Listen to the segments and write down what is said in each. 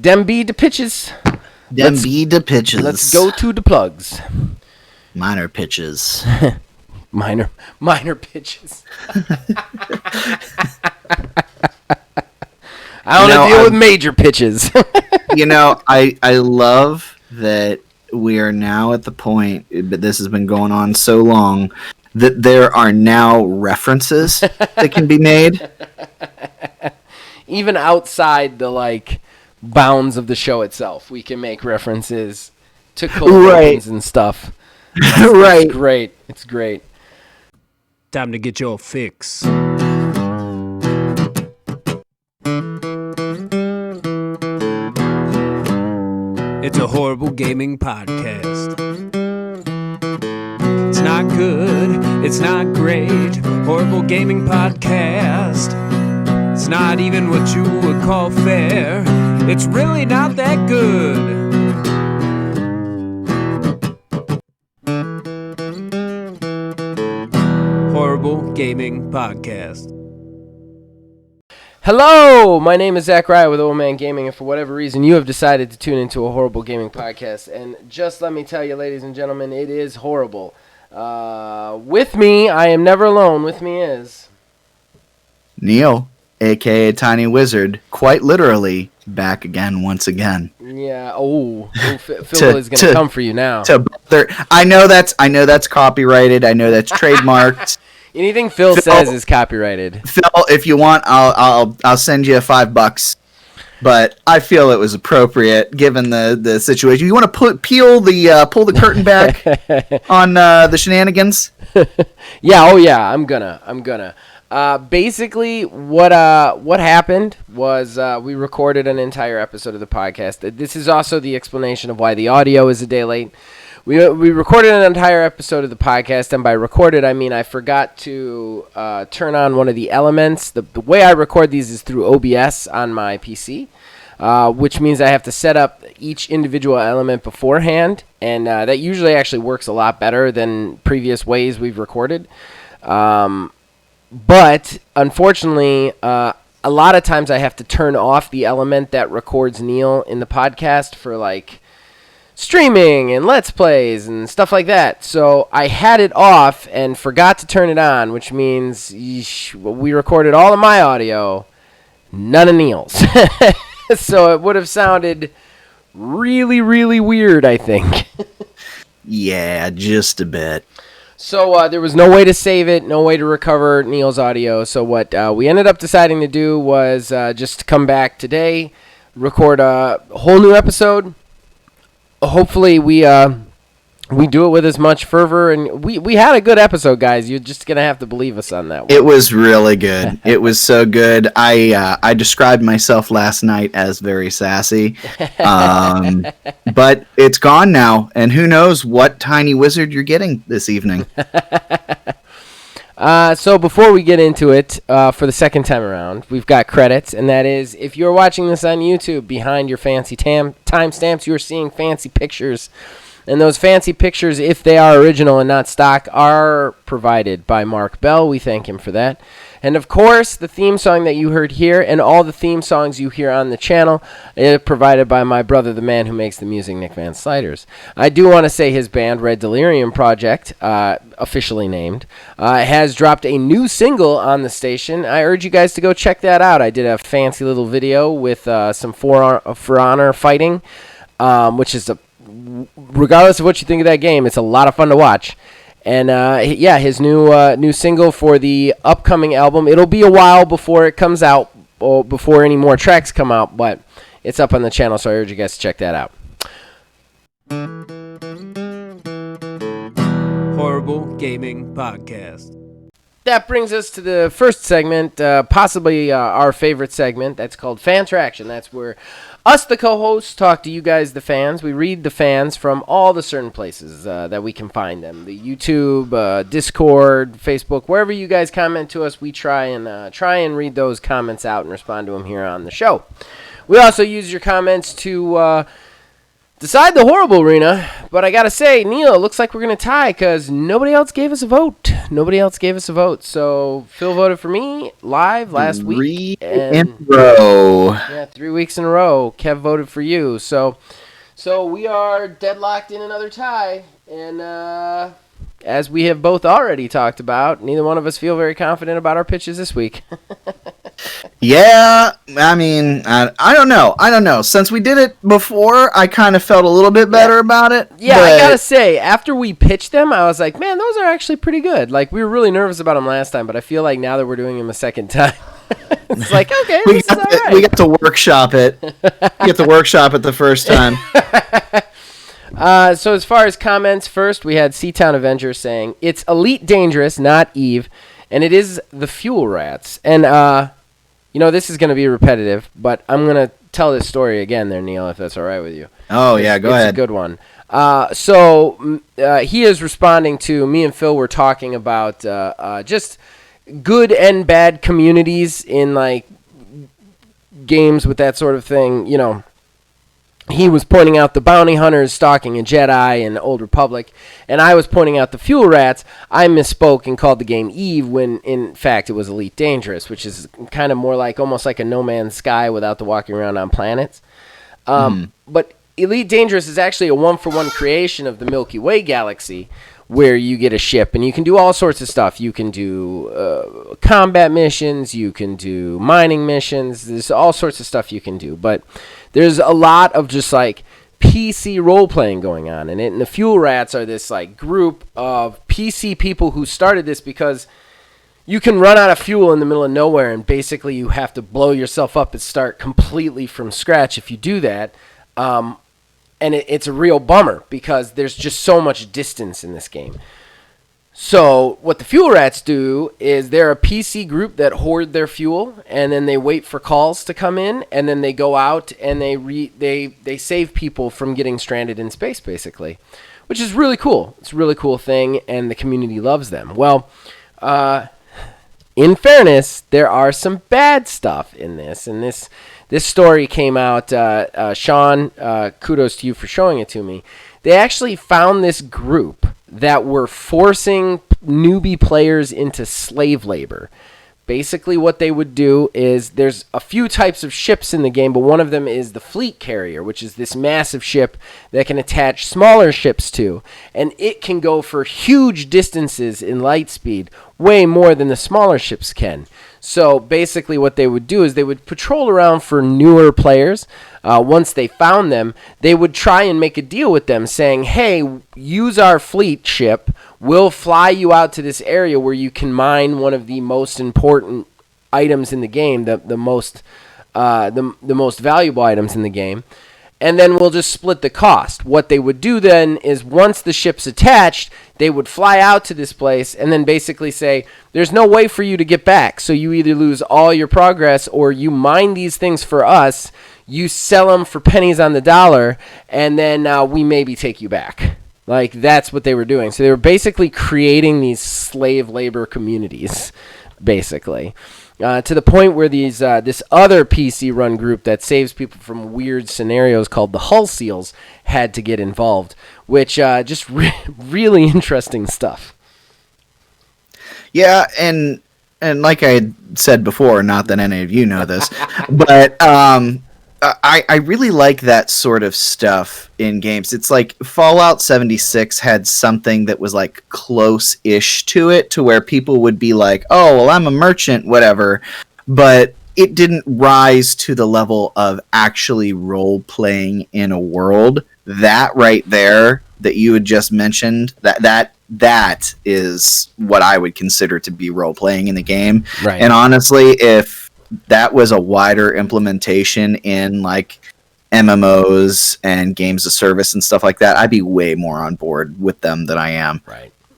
Dem be the pitches. Let's go to the plugs. Minor pitches. minor pitches. I want to deal with major pitches. I love that we are now at the point, but this has been going on so long, that there are now references that can be made. Even outside the, bounds of the show itself, we can make references to collisions and stuff. Right. It's great. Time to get your fix. It's a horrible gaming podcast. It's not good, it's not great. Horrible gaming podcast. It's not even what you would call fair. It's really not that good. Horrible Gaming Podcast. Hello, my name is Zachariah with Old Man Gaming, and for whatever reason, you have decided to tune into a Horrible Gaming Podcast. And just let me tell you, ladies and gentlemen, it is horrible. With me, I am never alone. With me is Neil, a.k.a. Tiny Wizard, quite literally back again once again. Yeah. Phil is going to come for you now. I know that's copyrighted. I know that's trademarked. Anything Phil says is copyrighted. Phil, if you want, I'll send you $5. But I feel it was appropriate given the situation. You want to pull the curtain back on the shenanigans? Yeah. Oh yeah. I'm gonna. Basically, what happened was we recorded an entire episode of the podcast. This is also the explanation of why the audio is a day late. We recorded an entire episode of the podcast, and by recorded, I mean I forgot to turn on one of the elements. The way I record these is through OBS on my PC, which means I have to set up each individual element beforehand, and that usually actually works a lot better than previous ways we've recorded. But unfortunately, a lot of times I have to turn off the element that records Neil in the podcast for streaming and Let's Plays and stuff like that. So I had it off and forgot to turn it on, which means we recorded all of my audio, none of Neil's. So it would have sounded really, really weird, I think. Yeah, just a bit. So there was no way to save it, no way to recover Neil's audio. So what we ended up deciding to do was just come back today, record a whole new episode. Hopefully we do it with as much fervor, and we had a good episode, guys. You're just gonna have to believe us on that one. It was really good. It was so good. I described myself last night as very sassy, but it's gone now, and who knows what Tiny Wizard you're getting this evening. So before we get into it, for the second time around, we've got credits, and that is, if you're watching this on YouTube, behind your fancy timestamps, you're seeing fancy pictures. And those fancy pictures, if they are original and not stock, are provided by Mark Bell. We thank him for that. And of course, the theme song that you heard here and all the theme songs you hear on the channel are provided by my brother, the man who makes the music, Nick Van Sliders. I do want to say his band, Red Delirium Project, officially named, has dropped a new single on the station. I urge you guys to go check that out. I did a fancy little video with some For Honor fighting, which is regardless of what you think of that game, it's a lot of fun to watch. And his new single for the upcoming album. It'll be a while before it comes out, or before any more tracks come out, but it's up on the channel, so I urge you guys to check that out. Horrible Gaming Podcast. That brings us to the first segment, possibly our favorite segment. That's called Fan Traction. That's where us, the co-hosts, talk to you guys, the fans. We read the fans from all the certain places that we can find them. The YouTube, Discord, Facebook, wherever you guys comment to us, we try and read those comments out and respond to them here on the show. We also use your comments to Decide the horrible arena, but I gotta say, Neil, it looks like we're gonna tie because nobody else gave us a vote. So Phil voted for me live last week. In a row. Yeah, 3 weeks in a row. Kev voted for you. So we are deadlocked in another tie, and as we have both already talked about, neither one of us feel very confident about our pitches this week. Yeah, I mean, I don't know. Since we did it before, I kind of felt a little bit better about it. Yeah, I gotta say, after we pitched them, I was like, man, those are actually pretty good. Like, we were really nervous about them last time, but I feel like now that we're doing them a second time, it's like, okay, we got to workshop it. We get to workshop it the first time. So as far as comments, first we had Seatown Avenger saying, it's Elite Dangerous, not Eve, and it is the Fuel Rats. And, this is going to be repetitive, but I'm going to tell this story again there, Neil, if that's all right with you. Oh, yeah, go ahead. It's a good one. So he is responding to me and Phil were talking about just good and bad communities in, like, games with that sort of thing, He was pointing out the bounty hunters stalking a Jedi and Old Republic, and I was pointing out the fuel rats. I misspoke and called the game Eve when, in fact, it was Elite Dangerous, which is kind of more like almost like a No Man's Sky without the walking around on planets. But Elite Dangerous is actually a one-for-one creation of the Milky Way galaxy, where you get a ship, and you can do all sorts of stuff. You can do combat missions, you can do mining missions, there's all sorts of stuff you can do, but there's a lot of just, like, PC role-playing going on, and the Fuel Rats are this, like, group of PC people who started this because you can run out of fuel in the middle of nowhere, and basically you have to blow yourself up and start completely from scratch if you do that. And it's a real bummer because there's just so much distance in this game. So what the Fuel Rats do is they're a PC group that hoard their fuel, and then they wait for calls to come in, and then they go out and they save people from getting stranded in space, basically, which is really cool. It's a really cool thing, and the community loves them. Well, in fairness, there are some bad stuff in this, and this story came out, Sean, kudos to you for showing it to me. They actually found this group that were forcing newbie players into slave labor. Basically what they would do is there's a few types of ships in the game, but one of them is the fleet carrier, which is this massive ship that can attach smaller ships to. And it can go for huge distances in light speed, way more than the smaller ships can. So basically what they would do is they would patrol around for newer players. Once they found them, they would try and make a deal with them saying, hey, use our fleet ship. We'll fly you out to this area where you can mine one of the most important items in the game, the most valuable items in the game. And then we'll just split the cost. What they would do then is once the ship's attached, they would fly out to this place and then basically say, there's no way for you to get back. So you either lose all your progress or you mine these things for us, you sell them for pennies on the dollar, and then we maybe take you back. Like, that's what they were doing. So they were basically creating these slave labor communities, basically. To the point where these this other PC-run group that saves people from weird scenarios called the Hull Seals had to get involved, which just really interesting stuff. Yeah, and like I had said before, not that any of you know this, but I really like that sort of stuff in games. It's like Fallout 76 had something that was like close-ish to it, to where people would be like, oh, well, I'm a merchant, whatever. But it didn't rise to the level of actually role-playing in a world. That right there that you had just mentioned, that is what I would consider to be role-playing in the game. Right. And honestly, if that was a wider implementation in like MMOs and games of service and stuff like that, I'd be way more on board with them than I am.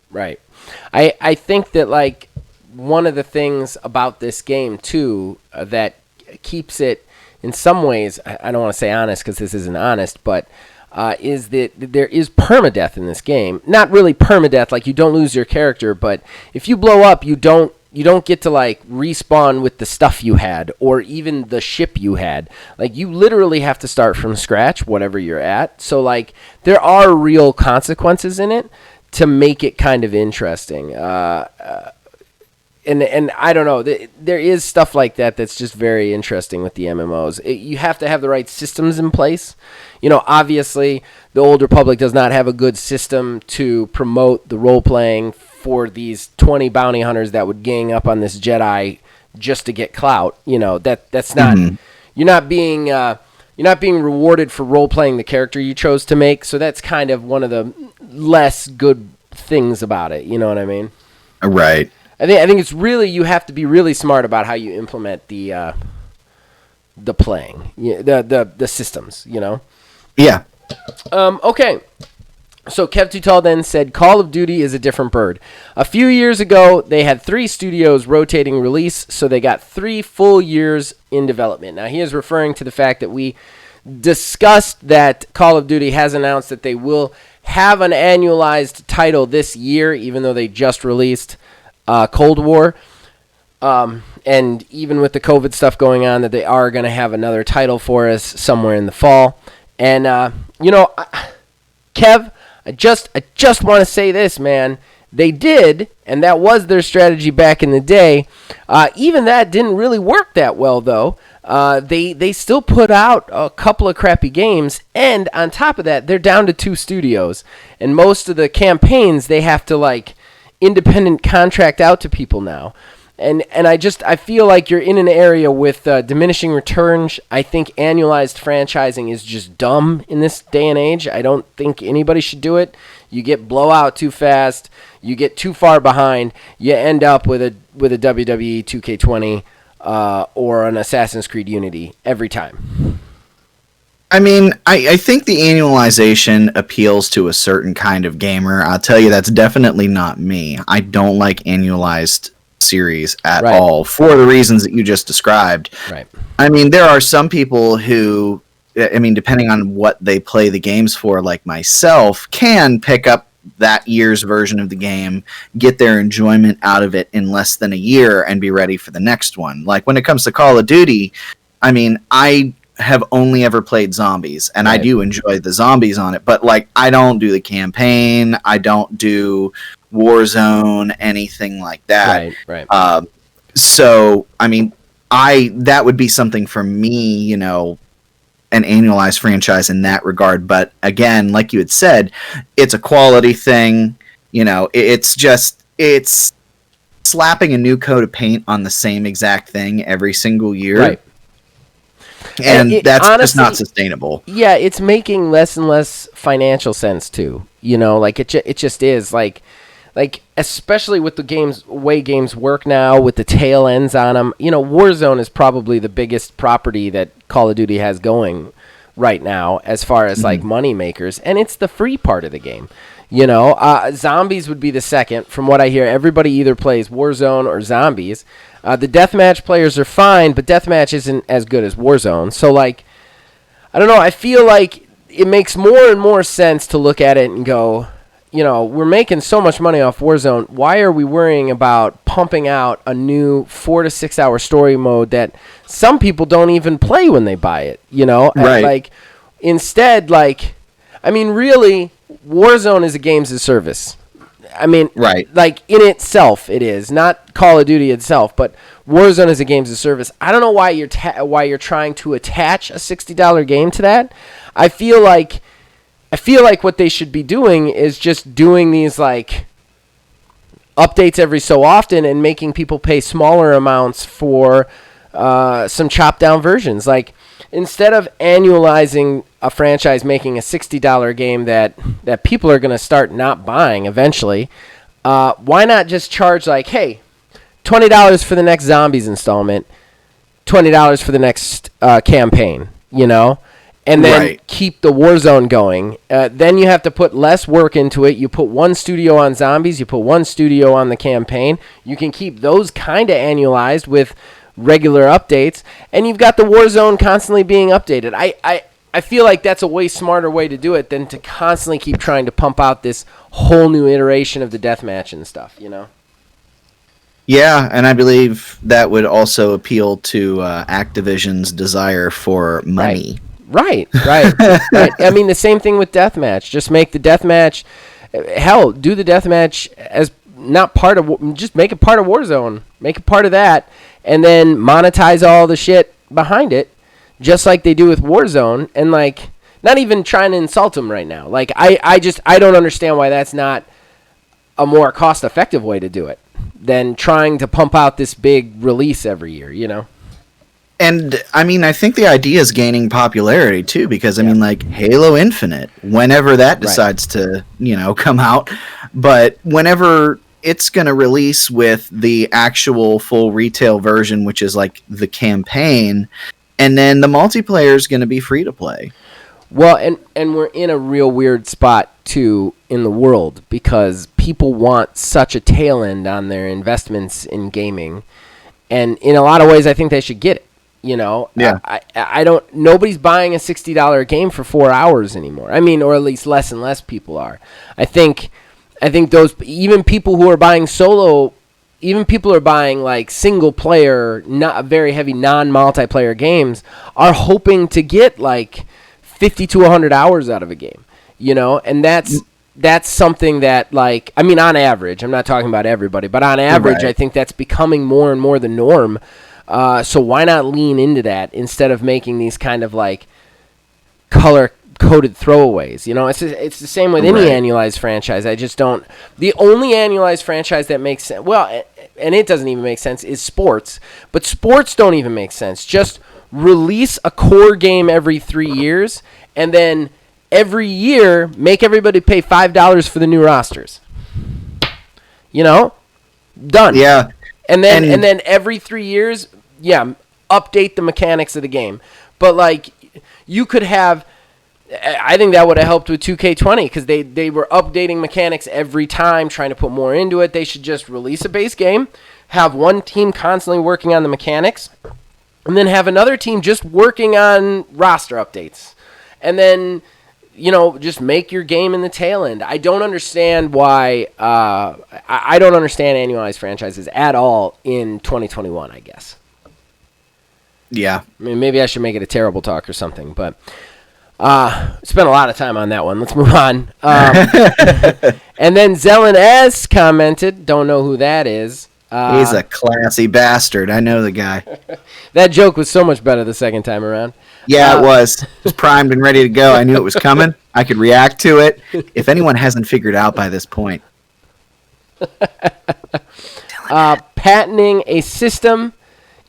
Right. I think that, like, one of the things about this game too that keeps it in some ways, I don't want to say honest because this isn't honest, but is that there is permadeath in this game. Not really permadeath, like you don't lose your character, but if you blow up, you don't you don't get to like respawn with the stuff you had or even the ship you had. Like you literally have to start from scratch, whatever you're at. So like there are real consequences in it to make it kind of interesting. And I don't know, there is stuff like that that's just very interesting with the MMOs. You have to have the right systems in place. You know, obviously, the Old Republic does not have a good system to promote the role-playing for these 20 bounty hunters that would gang up on this Jedi just to get clout. You know, that's not... Mm-hmm. You're not being rewarded for role-playing the character you chose to make, so that's kind of one of the less good things about it. You know what I mean? Right. I think it's really, you have to be really smart about how you implement the playing, the systems, you know? Yeah. Okay. So Kev Tutal then said, Call of Duty is a different bird. A few years ago, they had 3 studios rotating release, so they got 3 full years in development. Now, he is referring to the fact that we discussed that Call of Duty has announced that they will have an annualized title this year, even though they just released Cold War, and even with the COVID stuff going on, that they are going to have another title for us somewhere in the fall. And Kev, I just want to say this, man. They did, and that was their strategy back in the day. Even that didn't really work that well, though. They still put out a couple of crappy games, and on top of that, they're down to 2 studios, and most of the campaigns they have to like independent contract out to people now. And I feel like you're in an area with diminishing returns. I think annualized franchising is just dumb in this day and age. I don't think anybody should do it. You get blowout too fast. You get too far behind. You end up with a WWE 2K20 or an Assassin's Creed Unity every time. I mean, I think the annualization appeals to a certain kind of gamer. I'll tell you, that's definitely not me. I don't like annualized series at all for the reasons that you just described. Right. I mean, there are some people who, I mean, depending on what they play the games for, like myself, can pick up that year's version of the game, get their enjoyment out of it in less than a year, and be ready for the next one. Like, when it comes to Call of Duty, I mean, I have only ever played zombies, and I do enjoy the zombies on it, but like I don't do the campaign, I don't do Warzone, anything like that. Right. So I mean, that would be something for me, you know, an annualized franchise in that regard. But again, like you had said, it's a quality thing. You know, it's slapping a new coat of paint on the same exact thing every single year. Right. And that's honestly, just not sustainable. Yeah, it's making less and less financial sense too. You know, like it just is like especially with the way games work now with the tail ends on them. You know, Warzone is probably the biggest property that Call of Duty has going right now as far as like money makers, and it's the free part of the game. You know, Zombies would be the second. From what I hear, everybody either plays Warzone or Zombies. The deathmatch players are fine, but deathmatch isn't as good as Warzone. So, like, I don't know. I feel like it makes more and more sense to look at it and go, you know, we're making so much money off Warzone. Why are we worrying about pumping out a new 4 to 6 hour story mode that some people don't even play when they buy it? You know, right? And, like, instead, like, I mean, really, Warzone is a games as service. I mean, like in itself, it is not Call of Duty itself, but Warzone is a games as service. I don't know why you're trying to attach a $60 game to that. I feel like what they should be doing is just doing these like updates every so often and making people pay smaller amounts for some chopped down versions. Like, instead of annualizing a franchise making a $60 game that people are going to start not buying eventually, why not just charge like, hey, $20 for the next Zombies installment, $20 for the next campaign, you know? And then keep the Warzone going. Then you have to put less work into it. You put one studio on Zombies, you put one studio on the campaign. You can keep those kind of annualized with regular updates, and you've got the Warzone constantly being updated. I feel like that's a way smarter way to do it than to constantly keep trying to pump out this whole new iteration of the deathmatch and stuff, you know? Yeah, and I believe that would also appeal to Activision's desire for money. Right. Right. I mean, the same thing with deathmatch. Just make the deathmatch. Hell, do the deathmatch as not part of. Just make it part of Warzone. Make it part of that, and then monetize all the shit behind it, just like they do with Warzone. And like, not even trying to insult them right now. Like, I don't understand why that's not a more cost-effective way to do it than trying to pump out this big release every year. You know. And I mean, I think the idea is gaining popularity too, because I mean, like Halo Infinite, whenever that decides to, come out, but whenever it's going to release with the actual full retail version, which is like the campaign, and then the multiplayer is going to be free to play. Well, and we're in a real weird spot too in the world because people want such a tail end on their investments in gaming, and in a lot of ways, I think they should get it. Yeah. I don't. Nobody's buying a $60 game for 4 hours anymore. I mean, or at least less and less people are. I think those even people who are buying solo, even people who are buying like single player, not very heavy non-multiplayer games, are hoping to get like 50 to 100 hours out of a game. And that's something that, like, I mean, on average, I'm not talking about everybody, but on average, Right. I think that's becoming more and more the norm. So why not lean into that instead of making these kind of like color-coded throwaways? It's the same with any annualized franchise. I just don't. The only annualized franchise that makes sense, well, and it doesn't even make sense, is sports. But sports don't even make sense. Just release a core game every 3 years, and then every year make everybody pay $5 for the new rosters. Done. Yeah. And then every 3 years, update the mechanics of the game. But like, you could have. I think that would have helped with 2K20 because they were updating mechanics every time, trying to put more into it. They should just release a base game, have one team constantly working on the mechanics, and then have another team just working on roster updates. And then, just make your game in the tail end. I don't understand why. I don't understand annualized franchises at all in 2021, I guess. Yeah. I mean, maybe I should make it a terrible talk or something, but spent a lot of time on that one. Let's move on. And then Zelen S commented, don't know who that is. He's a classy bastard. I know the guy. That joke was so much better the second time around. Yeah, it was. It was primed and ready to go. I knew it was coming. I could react to it. If anyone hasn't figured out by this point. Patenting a system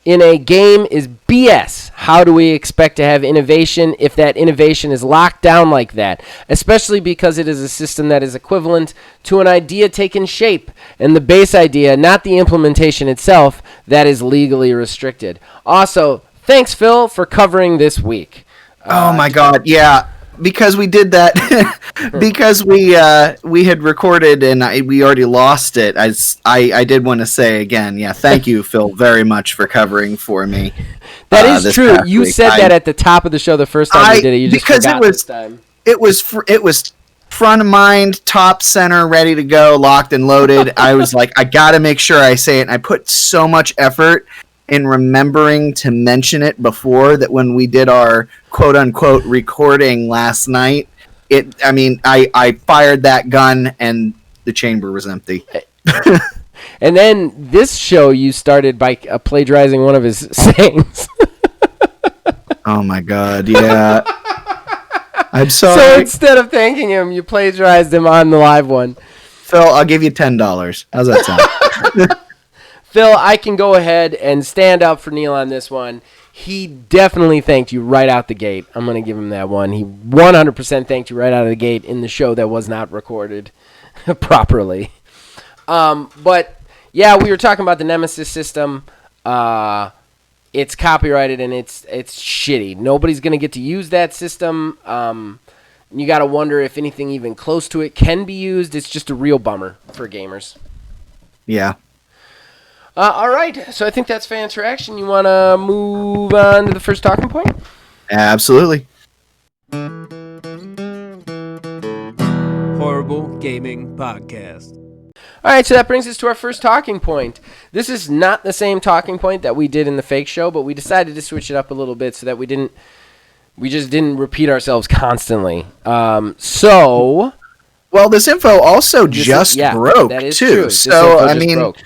in a game is BS. How do we expect to have innovation if that innovation is locked down like that? Especially because it is a system that is equivalent to an idea taking shape, and the base idea, not the implementation itself, that is legally restricted. Also, thanks, Phil, for covering this week. Oh my God, yeah. Because we did that, because we had recorded and we already lost it. I did want to say again, thank you, Phil, very much for covering for me. That is true. You said that at the top of the show the first time we did it. You just forgot this time. It was front of mind, top center, ready to go, locked and loaded. I was like, I got to make sure I say it. And I put so much effort in remembering to mention it before that when we did our quote-unquote recording last night, I fired that gun and the chamber was empty. And then this show you started by plagiarizing one of his sayings. Oh my God, yeah. I'm sorry. So instead of thanking him, you plagiarized him on the live one. Phil, I'll give you $10. How's that sound? Phil, I can go ahead and stand up for Neil on this one. He definitely thanked you right out the gate. I'm going to give him that one. He 100% thanked you right out of the gate in the show that was not recorded properly. But, yeah, we were talking about the Nemesis system. It's copyrighted, and it's shitty. Nobody's going to get to use that system. You got to wonder if anything even close to it can be used. It's just a real bummer for gamers. Yeah. All right, so I think that's fan interaction. You want to move on to the first talking point? Absolutely. Horrible Gaming Podcast. All right, so that brings us to our first talking point. This is not the same talking point that we did in the fake show, but we decided to switch it up a little bit so that we just didn't repeat ourselves constantly. Well, this info also broke that is too. True. So I mean, broke.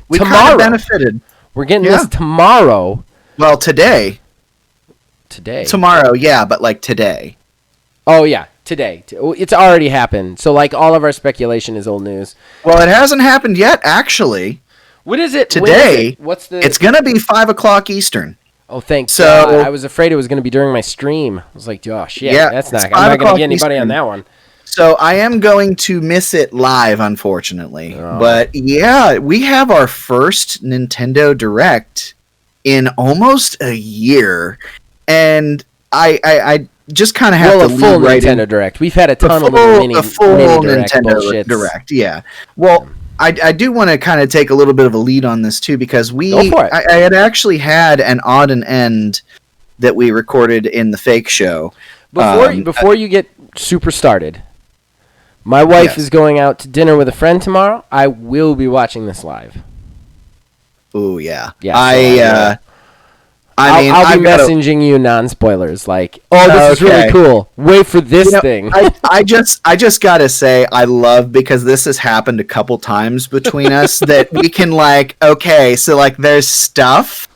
we tomorrow, kind of benefited. We're getting this tomorrow. Well, today. Tomorrow, yeah, but like today. Oh yeah, today. It's already happened. So like all of our speculation is old news. Well, it hasn't happened yet, actually. What is it today? What's the? It's gonna be 5:00 Eastern. Oh, thank God. I was afraid it was gonna be during my stream. I was like, oh shit, that's not. I'm not gonna get anybody on that one. So I am going to miss it live, unfortunately. Oh. But yeah, we have our first Nintendo Direct in almost a year, and I just kind of have to full Nintendo Direct. We've had a ton of mini Nintendo Direct. Yeah. Well, I do want to kind of take a little bit of a lead on this too, because I had actually had an odd and end that we recorded in the fake show. Before you get super started, my wife is going out to dinner with a friend tomorrow. I will be watching this live. Oh yeah. Yeah. I'll be messaging you non-spoilers, like, this is really cool. Wait for this thing. I just gotta say, I love, because this has happened a couple times between us, that we can so there's stuff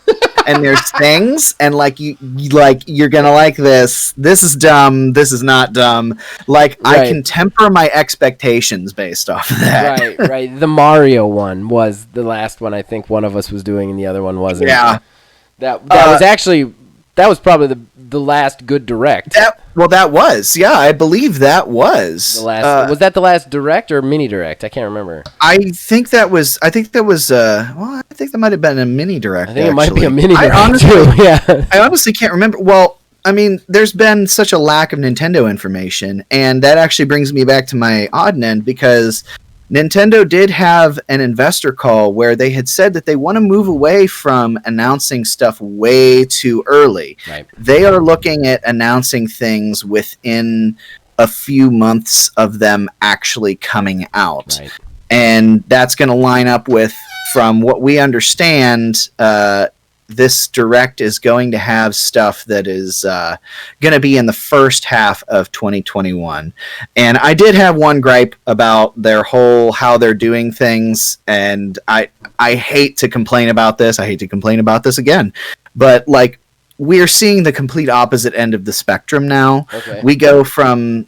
and there's things, and you're gonna like this. This is dumb. This is not dumb. Right. I can temper my expectations based off of that. Right. The Mario one was the last one I think one of us was doing, and the other one wasn't. Yeah. That was probably the last good Direct. That was. Yeah, I believe that was. The last was that the last Direct or mini Direct? I can't remember. I think that might have been a mini Direct. I think it might be a mini Direct too. Yeah. I honestly can't remember. Well, I mean, there's been such a lack of Nintendo information, and that actually brings me back to my odd end, because Nintendo did have an investor call where they had said that they want to move away from announcing stuff way too early. Right. They are looking at announcing things within a few months of them actually coming out. Right. And that's going to line up with, from what we understand, this Direct is going to have stuff that is going to be in the first half of 2021. And I did have one gripe about how they're doing things, and I hate to complain about this. I hate to complain about this again. But, we're seeing the complete opposite end of the spectrum now. Okay. We go from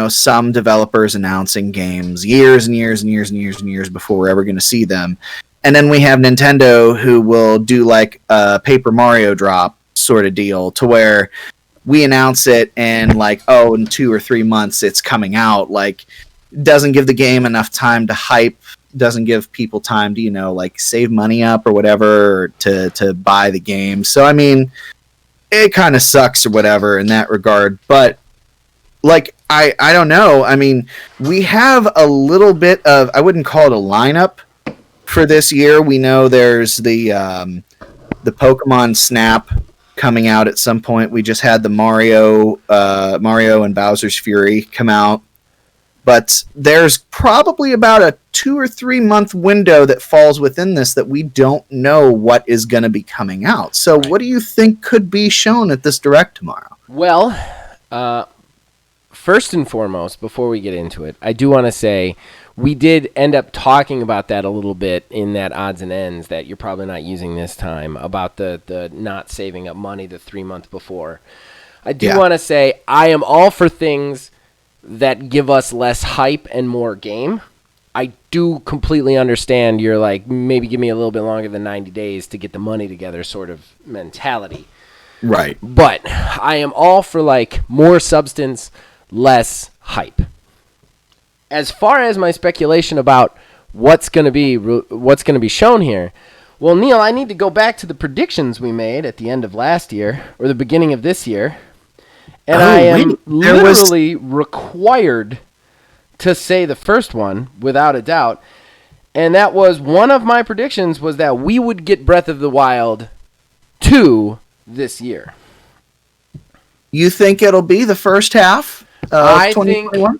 some developers announcing games years and years and years and years and years before we're ever going to see them. And then we have Nintendo, who will do a Paper Mario drop sort of deal, to where we announce it and in 2 or 3 months it's coming out. Doesn't give the game enough time to hype, doesn't give people time to, save money up or whatever, or to buy the game. So, I mean, it kind of sucks or whatever in that regard. But, I don't know. I mean, we have a little bit of, I wouldn't call it a lineup for this year. We know there's the Pokemon Snap coming out at some point. We just had the Mario and Bowser's Fury come out. But there's probably about a 2 or 3 month window that falls within this that we don't know what is going to be coming out. So what do you think could be shown at this Direct tomorrow? Well, first and foremost, before we get into it, I do want to say we did end up talking about that a little bit in that odds and ends that you're probably not using this time, about the not saving up money the 3 months before. I do want to say I am all for things that give us less hype and more game. I do completely understand your maybe give me a little bit longer than 90 days to get the money together sort of mentality. Right. But I am all for more substance, less hype. As far as my speculation about what's going to be shown here, well, Neil, I need to go back to the predictions we made at the end of last year or the beginning of this year, and I am literally required to say the first one without a doubt, and that was one of my predictions was that we would get Breath of the Wild 2 this year. You think it'll be the first half of 2021?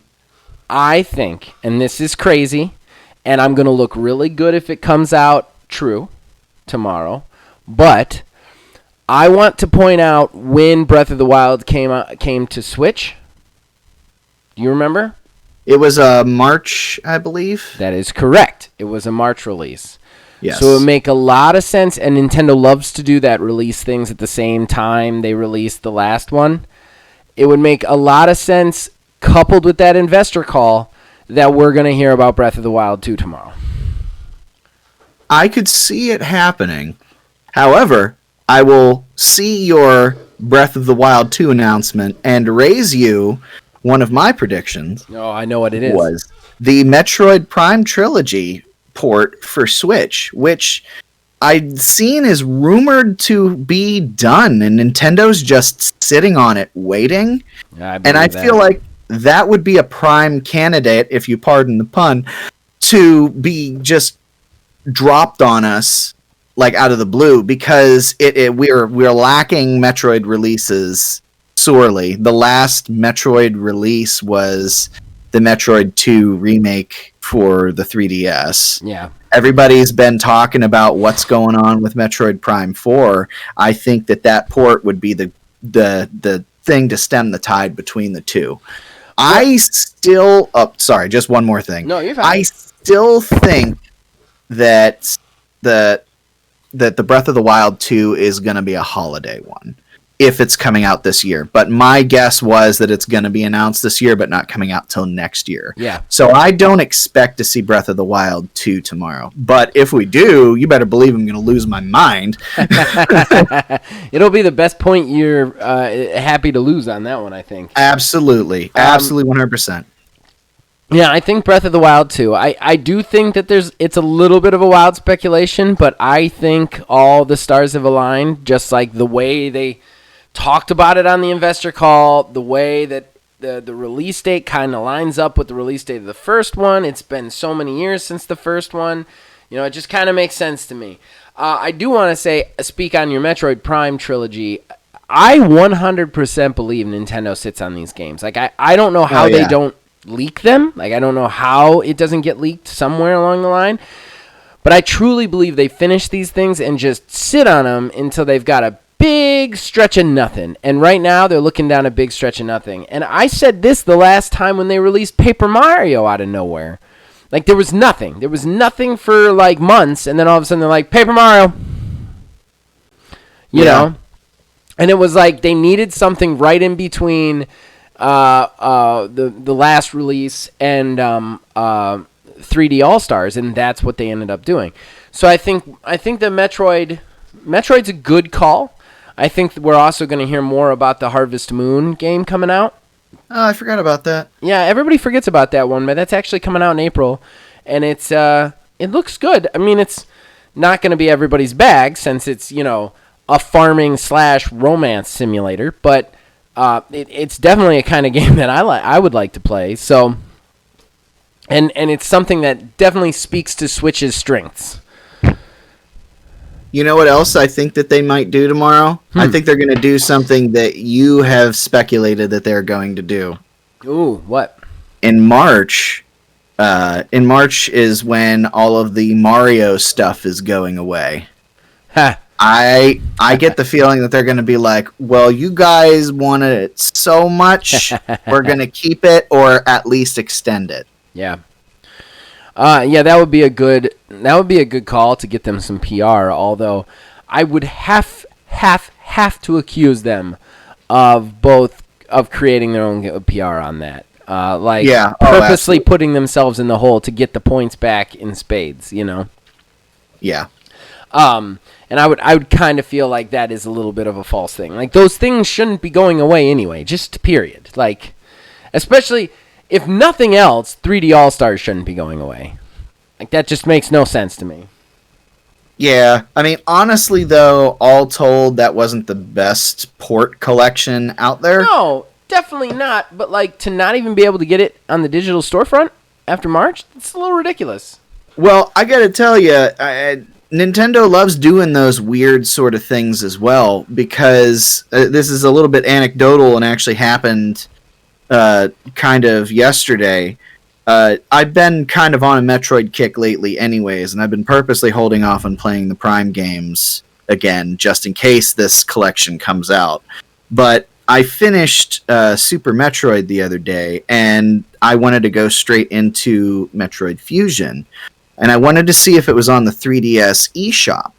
I think, and this is crazy, and I'm going to look really good if it comes out true tomorrow. But I want to point out when Breath of the Wild came to Switch. Do you remember? It was March, I believe. That is correct. It was a March release. Yes. So it would make a lot of sense, and Nintendo loves to do that, release things at the same time they released the last one. It would make a lot of sense, coupled with that investor call, that we're going to hear about Breath of the Wild 2 tomorrow. I could see it happening. However, I will see your Breath of the Wild 2 announcement and raise you one of my predictions. Oh, I know what it is. Was the Metroid Prime Trilogy port for Switch, which I've seen is rumored to be done, and Nintendo's just sitting on it waiting. Yeah, and I feel like that would be a prime candidate, if you pardon the pun, to be just dropped on us like out of the blue, because we're lacking Metroid releases sorely. The last Metroid release was the Metroid 2 remake for the 3DS. Yeah. Everybody's been talking about what's going on with Metroid Prime 4. I think that port would be the thing to stem the tide between the two. Sorry, just one more thing. No, you're fine. I still think that the Breath of the Wild 2 is going to be a holiday one, if it's coming out this year. But my guess was that it's going to be announced this year, but not coming out till next year. Yeah. So I don't expect to see Breath of the Wild 2 tomorrow. But if we do, you better believe I'm going to lose my mind. It'll be the best point you're happy to lose on that one, I think. Absolutely. Absolutely 100%. Yeah, I think Breath of the Wild 2. I do think that it's a little bit of a wild speculation, but I think all the stars have aligned, just like the way they talked about it on the investor call, the way that the release date kind of lines up with the release date of the first one. It's been so many years since the first one. You know, it just kind of makes sense to me. I do want to speak on your Metroid Prime trilogy. I 100% believe Nintendo sits on these games. Like, I don't know how they don't leak them. Like, I don't know how it doesn't get leaked somewhere along the line. But I truly believe they finish these things and just sit on them until they've got a big stretch of nothing. And right now, they're looking down a big stretch of nothing. And I said this the last time when they released Paper Mario out of nowhere. Like, there was nothing. There was nothing for, like, months. And then all of a sudden, they're like, Paper Mario. You know? And it was like they needed something right in between the last release and 3D All-Stars, and that's what they ended up doing. So I think the Metroid's a good call. I think we're also going to hear more about the Harvest Moon game coming out. Oh, I forgot about that. Yeah, everybody forgets about that one, but that's actually coming out in April, and it looks good. I mean, it's not going to be everybody's bag since it's, you know, a farming / romance simulator, but it's definitely a kind of game that I would like to play. So, and it's something that definitely speaks to Switch's strengths. You know what else I think that they might do tomorrow? I think they're going to do something that you have speculated that they're going to do. Ooh, what? In March is when all of the Mario stuff is going away. Ha. I get the feeling that they're going to be like, well, you guys wanted it so much, we're going to keep it or at least extend it. Yeah. That would be a good call to get them some PR, although I would have to accuse them of creating their own PR on that. Purposely putting themselves in the hole to get the points back in spades, you know. Yeah. And I would kind of feel like that is a little bit of a false thing. Like, those things shouldn't be going away anyway, just period. Like, especially if nothing else, 3D All-Stars shouldn't be going away. Like, that just makes no sense to me. Yeah, I mean, honestly, though, all told, that wasn't the best port collection out there. No, definitely not. But, like, to not even be able to get it on the digital storefront after March, it's a little ridiculous. Well, I gotta tell you, Nintendo loves doing those weird sort of things as well, because this is a little bit anecdotal and actually happened kind of yesterday. I've been kind of on a Metroid kick lately anyways, and I've been purposely holding off on playing the Prime games again, just in case this collection comes out. But I finished Super Metroid the other day, and I wanted to go straight into Metroid Fusion. And I wanted to see if it was on the 3DS eShop.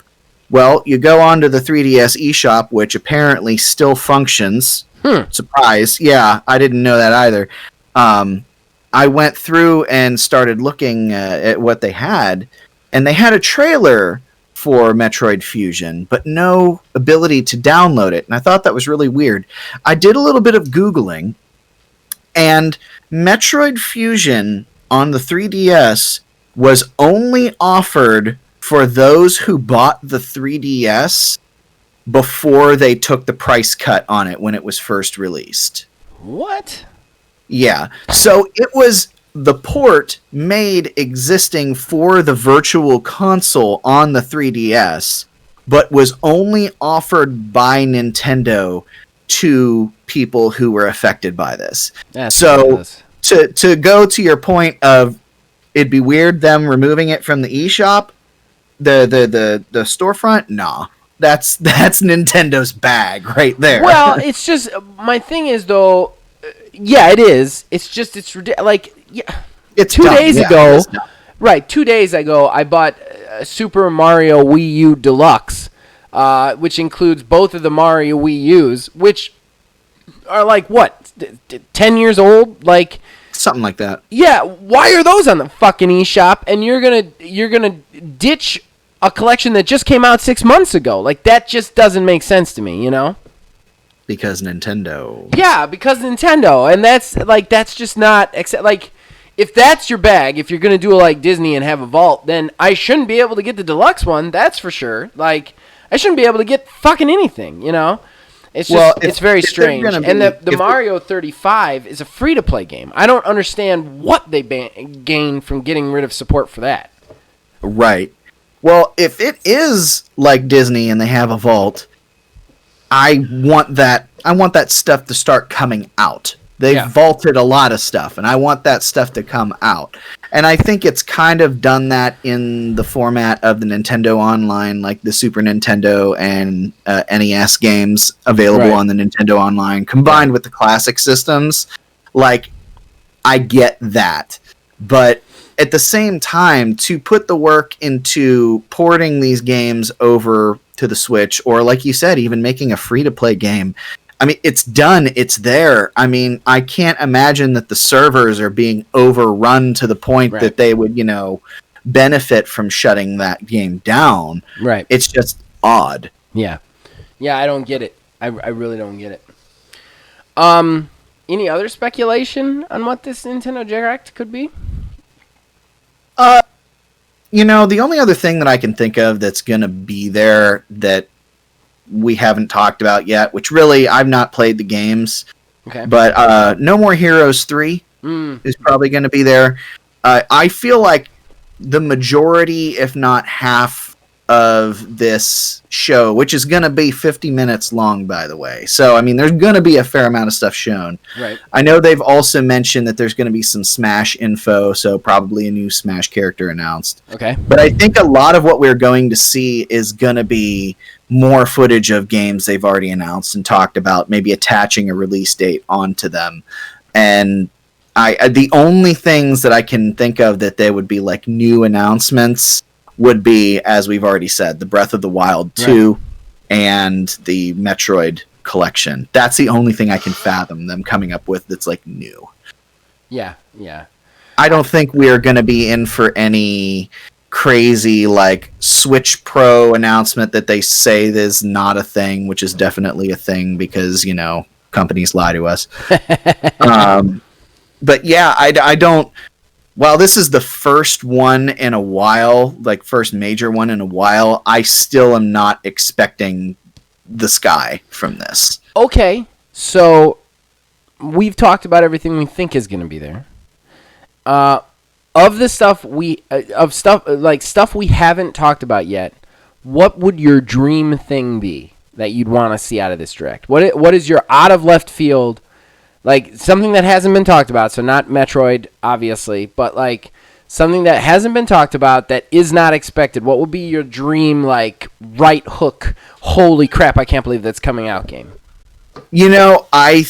Well, you go onto the 3DS eShop, which apparently still functions. Surprise. Yeah, I didn't know that either. I went through and started looking at what they had, and they had a trailer for Metroid Fusion, but no ability to download it. And I thought that was really weird. I did a little bit of Googling, and Metroid Fusion on the 3DS was only offered for those who bought the 3DS before they took the price cut on it when it was first released. What? Yeah. So it was the port made existing for the Virtual Console on the 3DS, but was only offered by Nintendo to people who were affected by this. That's so to go to your point of it'd be weird them removing it from the eShop, the storefront, nah. That's Nintendo's bag right there. Well, it's just my thing is though. Yeah, it is. It's just it's ridiculous. Like, yeah, it's 2 dumb. days Yeah, ago, it's dumb. right? 2 days ago, I bought Super Mario Wii U Deluxe, which includes both of the Mario Wii U's, which are like what, 10 years old, like something like that. Yeah, why are those on the fucking eShop? And you're gonna ditch a collection that just came out 6 months ago? Like that just doesn't make sense to me, you know? Because Nintendo. Yeah, because Nintendo, and that's just not like if that's your bag, if you're gonna do it like Disney and have a vault, then I shouldn't be able to get the deluxe one. That's for sure. Like I shouldn't be able to get fucking anything, you know. It's just it's very strange. And the Mario 35 is a free to play game. I don't understand what they gain from getting rid of support for that. Right. Well, if it is like Disney and they have a vault, I want that stuff to start coming out. They've vaulted a lot of stuff, and I want that stuff to come out. And I think it's kind of done that in the format of the Nintendo Online, like the Super Nintendo and NES games available on the Nintendo Online, combined with the classic systems. Like, I get that. But at the same time, to put the work into porting these games over to the Switch, or like you said, even making a free-to-play game, I mean, it's done. It's there. I mean, I can't imagine that the servers are being overrun to the point that they would, benefit from shutting that game down. Right. It's just odd. Yeah. Yeah, I don't get it. I really don't get it. Any other speculation on what this Nintendo Direct could be? The only other thing that I can think of that's going to be there that we haven't talked about yet, which really I've not played the games, but No More Heroes 3 is probably going to be there. I feel like the majority, if not half, of this show, which is going to be 50 minutes long, by the way. So, I mean, there's going to be a fair amount of stuff shown. Right. I know they've also mentioned that there's going to be some Smash info, so probably a new Smash character announced. Okay. But I think a lot of what we're going to see is going to be more footage of games they've already announced and talked about, maybe attaching a release date onto them. And the only things that I can think of that they would be like new announcements would be, as we've already said, the Breath of the Wild 2 and the Metroid collection. That's the only thing I can fathom them coming up with that's like new. Yeah, yeah. I don't think we're going to be in for any crazy like Switch Pro announcement that they say is not a thing, which is definitely a thing because, companies lie to us. But yeah, I don't... While this is the first one in a while, like first major one in a while, I still am not expecting the sky from this. Okay, so we've talked about everything we think is going to be there. Of the stuff stuff we haven't talked about yet, what would your dream thing be that you'd want to see out of this direct? What is your out of left field Like, something that hasn't been talked about, so not Metroid, obviously, but, like, something that hasn't been talked about that is not expected. What would be your dream, like, right hook, holy crap, I can't believe that's coming out game? You know, I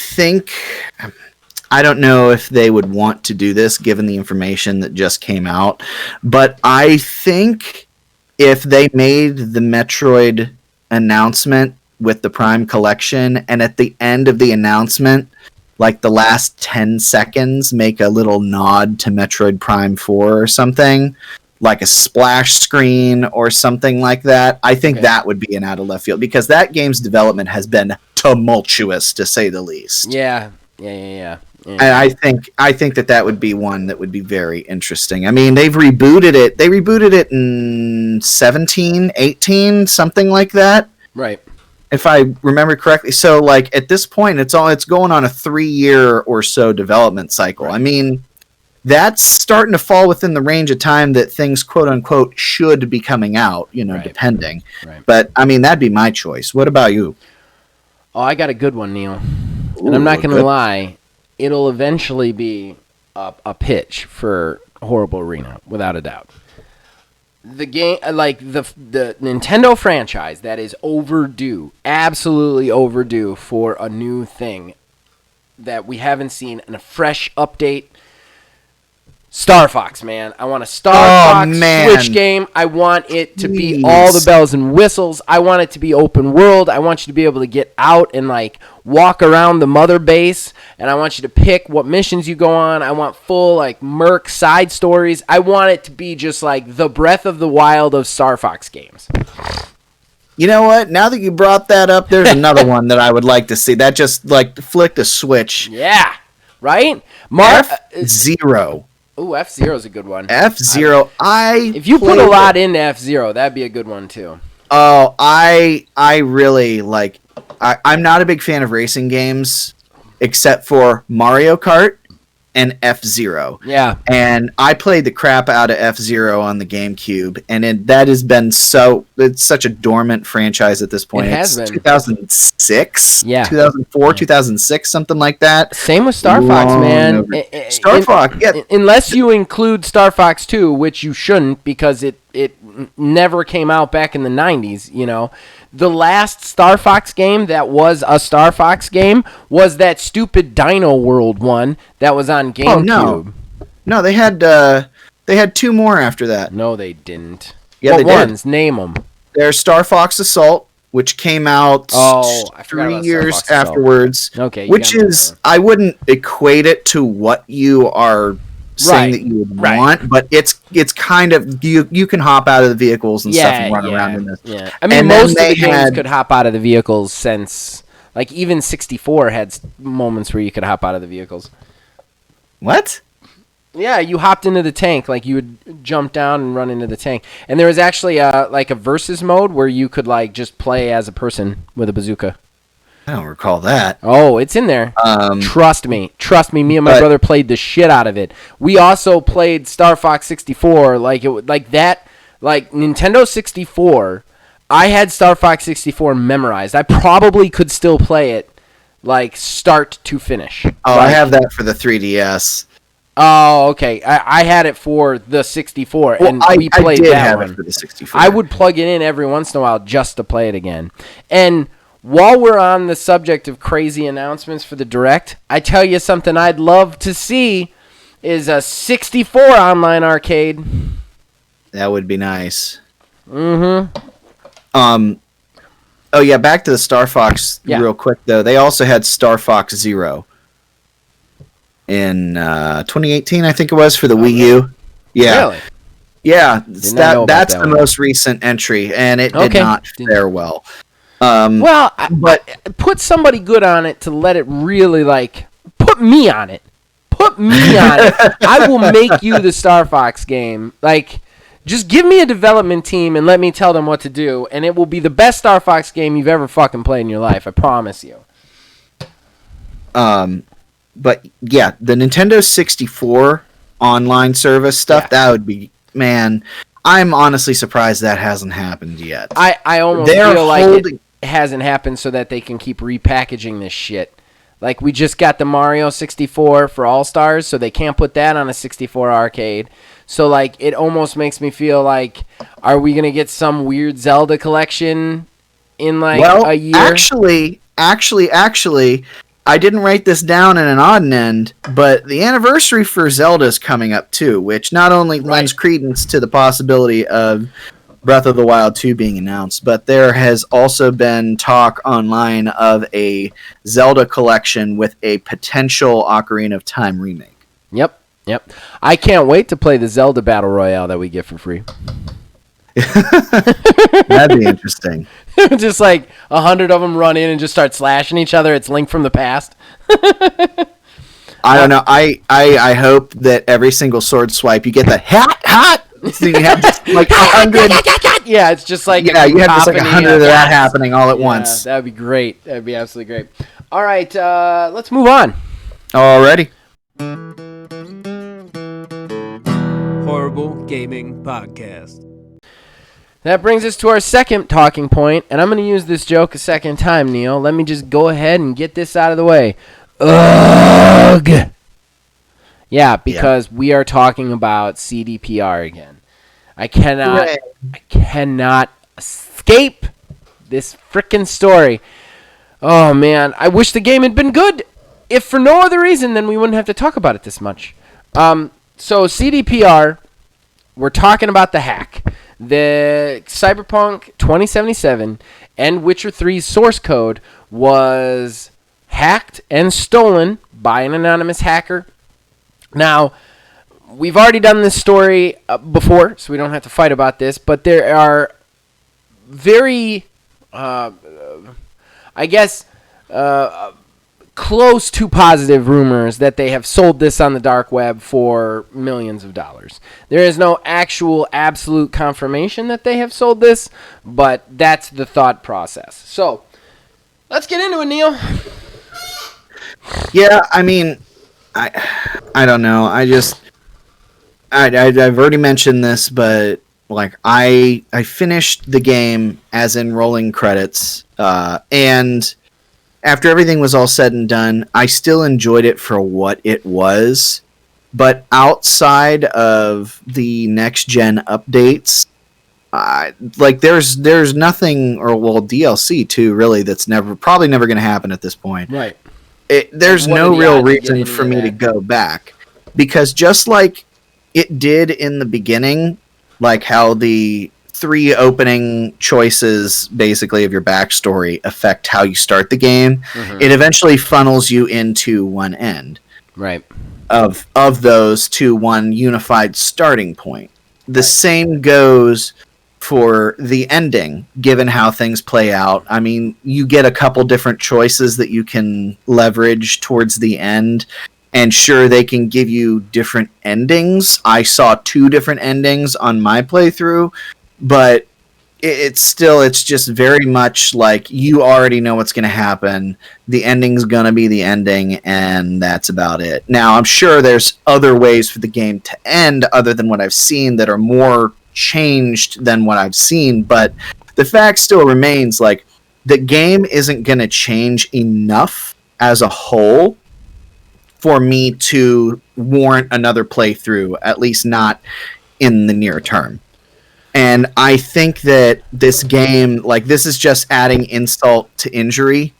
don't know if they would want to do this given the information that just came out, but I think if they made the Metroid announcement with the Prime Collection, and at the end of the announcement, like the last 10 seconds, make a little nod to Metroid Prime 4 or something, like a splash screen or something like that, I think that would be an out of left field, because that game's development has been tumultuous, to say the least. Yeah. And I think that would be one that would be very interesting. I mean, they've rebooted it. They rebooted it in 17, 18, something like that. Right. If I remember correctly. So, like, at this point, it's going on a 3-year or so development cycle. Right. I mean, that's starting to fall within the range of time that things, quote unquote, should be coming out, depending. Right. But, I mean, that'd be my choice. What about you? Oh, I got a good one, Neil. Ooh, and I'm not going to lie. It'll eventually be a pitch for Horrible Arena, without a doubt. The game, like the Nintendo franchise that is overdue, absolutely overdue for a new thing that we haven't seen, and a fresh update. Star Fox, man. I want a Star Fox Switch game. I want it to be all the bells and whistles. I want it to be open world. I want you to be able to get out and, like, walk around the mother base, and I want you to pick what missions you go on. I want full, like, Merc side stories. I want it to be just like the Breath of the Wild of Star Fox games. You know what? Now that you brought that up, there's another one that I would like to see. That just, like, flicked a switch. Yeah. Right? F-Zero. Ooh, F-Zero's a good one. F-Zero. If you put a lot into F-Zero, that'd be a good one, too. Oh, I really, like... I'm not a big fan of racing games, except for Mario Kart and F-Zero. Yeah. And I played the crap out of F-Zero on the GameCube, and that has been it's such a dormant franchise at this point. It has been. 2006? Yeah. 2004, 2006, something like that. Same with Star Fox, man. Star Fox, yeah. Unless you include Star Fox 2, which you shouldn't, because it never came out back in the 90s, The last Star Fox game that was a Star Fox game was that stupid Dino World one that was on GameCube. No, they had 2 more after that. No, they didn't. Yeah, what they ones? did. Name them. There's Star Fox Assault, which came out 3 years afterwards. Okay, which is, I wouldn't equate it to what you are saying that you would want, but it's kind of, you can hop out of the vehicles and stuff and run around in this. Yeah. I mean, most of the games could hop out of the vehicles since, like, even 64 had moments where you could hop out of the vehicles. What? Yeah, you hopped into the tank, like you would jump down and run into the tank. And there was actually like a versus mode where you could, like, just play as a person with a bazooka. I don't recall that. Oh, it's in there. Trust me. Me and my brother played the shit out of it. We also played Star Fox 64, like Nintendo 64. I had Star Fox 64 memorized. I probably could still play it, like, start to finish. Oh, I have that for the 3DS. Oh, okay. I had it for the 64, and we played that one. It for the 64. I would plug it in every once in a while just to play it again. And while we're on the subject of crazy announcements for the Direct, I tell you something I'd love to see is a 64 online arcade. That would be nice. Mm-hmm. Oh, yeah, back to the Star Fox real quick, though. They also had Star Fox Zero in 2018, I think it was, for the Wii U. Yeah. Really? Yeah, that's the most recent entry, and it did not fare well. But put somebody good on it to let it really, like, put me on it. Put me on it. I will make you the Star Fox game. Like, just give me a development team and let me tell them what to do, and it will be the best Star Fox game you've ever fucking played in your life. I promise you. But yeah, the Nintendo 64 online service stuff, that would be, man, I'm honestly surprised that hasn't happened yet. I almost feel like it hasn't happened so that they can keep repackaging this shit. Like, we just got the Mario 64 for All-Stars, so they can't put that on a 64 arcade. So, like, it almost makes me feel like, are we going to get some weird Zelda collection in, like, a year? Actually, I didn't write this down in an odd and end, but the anniversary for Zelda is coming up, too, which not only lends credence to the possibility of Breath of the Wild 2 being announced, but there has also been talk online of a Zelda collection with a potential Ocarina of Time remake. Yep. I can't wait to play the Zelda Battle Royale that we get for free. That'd be interesting. Just like 100 of them run in and just start slashing each other. It's Link from the past. I don't know. I hope that every single sword swipe you get the hot. So you have just like 100. Yeah, it's just like you have just like 100 of that happening all at once. That'd be great. That'd be absolutely great. All right, let's move on. Alrighty. Horrible Gaming Podcast. That brings us to our second talking point, and I'm going to use this joke a second time, Neil. Let me just go ahead and get this out of the way. Ugh. Yeah, because we are talking about CDPR again. I cannot escape this frickin' story. Oh, man. I wish the game had been good. If for no other reason, then we wouldn't have to talk about it this much. So CDPR, we're talking about the hack. The Cyberpunk 2077 and Witcher 3's source code was hacked and stolen by an anonymous hacker. Now, we've already done this story before, so we don't have to fight about this, but there are very, close to positive rumors that they have sold this on the dark web for millions of dollars. There is no actual absolute confirmation that they have sold this, but that's the thought process. So, let's get into it, Neil. Yeah, I mean, I don't know. I've already mentioned this, but like I finished the game as in rolling credits, and after everything was all said and done, I still enjoyed it for what it was. But outside of the next gen updates, like there's nothing, or well, DLC too, really, that's probably never going to happen at this point. Right. There's no real reason for me to go back, because just like it did in the beginning, like how the 3 opening choices basically of your backstory affect how you start the game, it eventually funnels you into one end. Right. Of those to one unified starting point. The same goes for the ending, given how things play out. I mean, you get a couple different choices that you can leverage towards the end, and sure, they can give you different endings. I saw 2 different endings on my playthrough, but it's just very much like you already know what's going to happen. The ending's going to be the ending, and that's about it. Now, I'm sure there's other ways for the game to end other than what I've seen that are more changed than what I've seen, but the fact still remains, like, the game isn't going to change enough as a whole for me to warrant another playthrough, at least not in the near term. And I think that this game, like, this is just adding insult to injury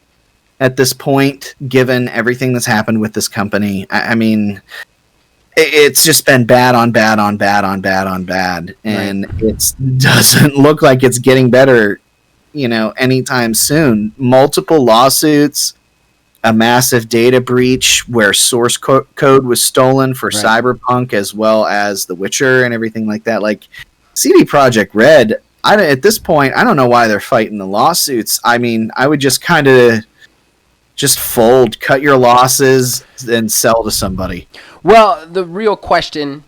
at this point, given everything that's happened with this company. I mean, it's just been bad on bad on bad on bad on bad. And it doesn't look like it's getting better, anytime soon. Multiple lawsuits, a massive data breach where source code was stolen for Cyberpunk as well as The Witcher and everything like that. Like, CD Projekt Red, at this point, I don't know why they're fighting the lawsuits. I mean, I would just kind of fold, cut your losses, and sell to somebody. Well, the question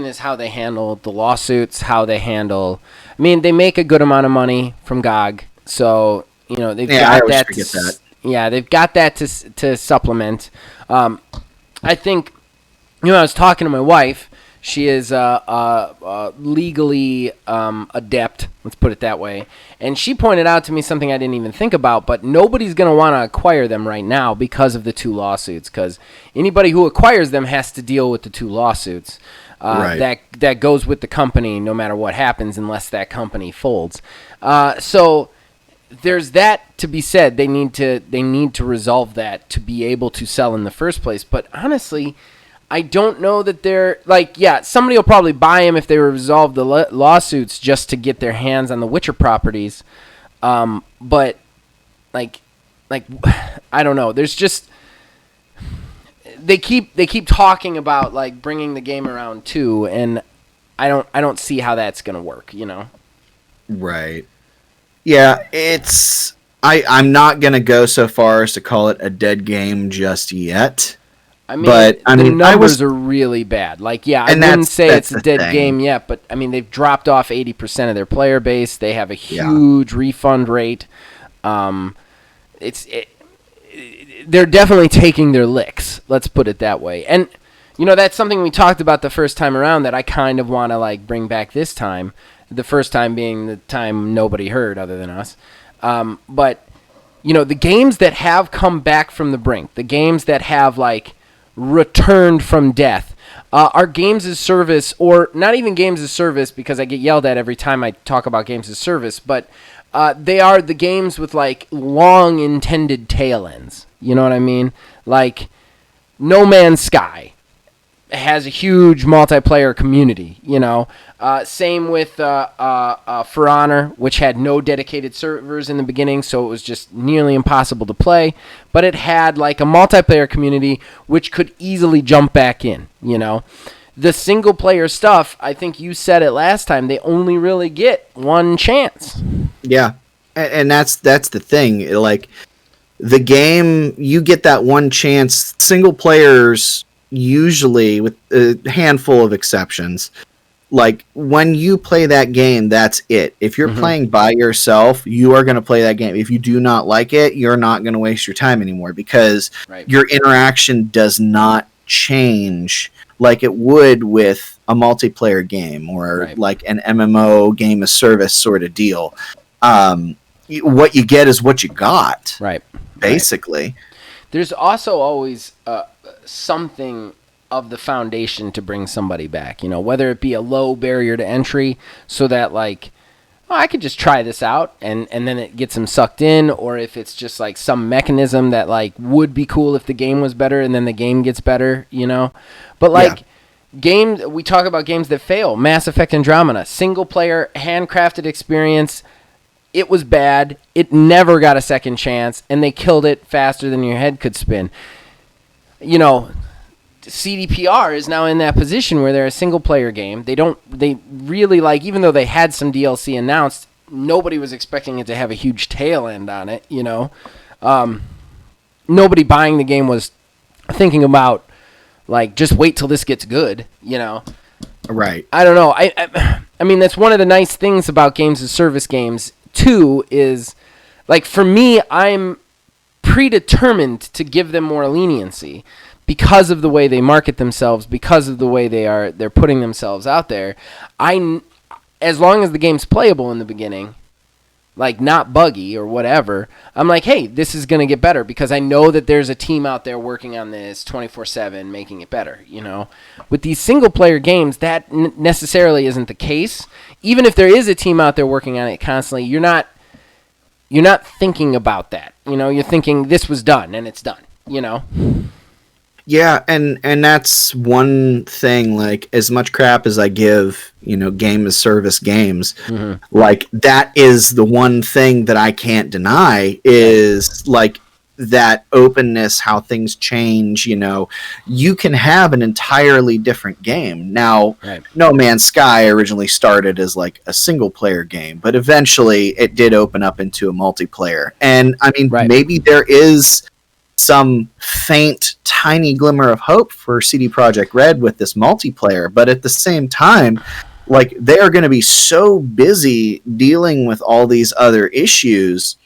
is how they handle the lawsuits, how they handle. I mean, they make a good amount of money from GOG, so they've got that. Forget that. Yeah, they've got that to supplement. I think I was talking to my wife. She is legally adept, let's put it that way. And she pointed out to me something I didn't even think about, but nobody's going to want to acquire them right now because of the 2 lawsuits, because anybody who acquires them has to deal with the 2 lawsuits. Right. That goes with the company no matter what happens unless that company folds. So there's that to be said. They need to resolve that to be able to sell in the first place. But honestly, I don't know that they're like, yeah, somebody will probably buy them if they resolve the lawsuits just to get their hands on the Witcher properties. But like I don't know. There's just they keep talking about like bringing the game around too, and I don't see how that's gonna work. Right. Yeah, I'm not gonna go so far as to call it a dead game just yet. I mean, but the numbers are really bad. Like, yeah, I wouldn't say it's a dead game yet, but I mean, they've dropped off 80% of their player base. They have a huge refund rate. They're definitely taking their licks. Let's put it that way. And that's something we talked about the first time around that I kind of want to like bring back this time. The first time being the time nobody heard other than us. But the games that have come back from the brink, the games that have like returned from death, are games as service, or not even games as service because I get yelled at every time I talk about games as service, but they are the games with like long intended tail ends. You know what I mean? Like No Man's Sky has a huge multiplayer community, same with For Honor, which had no dedicated servers in the beginning, so it was just nearly impossible to play, but it had like a multiplayer community which could easily jump back in. The single player stuff, I think you said it last time, they only really get one chance. Yeah, and that's the thing. Like the game, you get that one chance. Single players, usually with a handful of exceptions, like when you play that game, that's it. If you're playing by yourself, you are going to play that game. If you do not like it, you're not going to waste your time anymore because your interaction does not change like it would with a multiplayer game or like an MMO game of service sort of deal. What you get is what you got, basically. There's also always something of the foundation to bring somebody back, whether it be a low barrier to entry so that like, I could just try this out and then it gets them sucked in, or if it's just like some mechanism that like would be cool if the game was better and then the game gets better, But like games, we talk about games that fail. Mass Effect Andromeda, single player, handcrafted experience. It was bad. It never got a second chance, and they killed it faster than your head could spin. CDPR is now in that position where they're a single-player game. They really like, even though they had some DLC announced, nobody was expecting it to have a huge tail end on it, Nobody buying the game was thinking about, like, just wait till this gets good, Right. I don't know. I mean, that's one of the nice things about games as service games, too, is, like, for me, I'm predetermined to give them more leniency because of the way they market themselves, because of the way they're putting themselves out there. As long as the game's playable in the beginning, like not buggy or whatever, I'm like, hey, this is going to get better because I know that there's a team out there working on this 24/7 making it better, With these single player games, that necessarily isn't the case. Even if there is a team out there working on it constantly, you're not thinking about that. You're thinking this was done and it's done, Yeah, and that's one thing, like, as much crap as I give, game as service games, like, that is the one thing that I can't deny is, like, that openness, how things change, you can have an entirely different game. Now, No Man's Sky originally started as, like, a single-player game, but eventually it did open up into a multiplayer. And, I mean, maybe there is some faint, tiny glimmer of hope for CD Projekt Red with this multiplayer, but at the same time, like, they are going to be so busy dealing with all these other issues.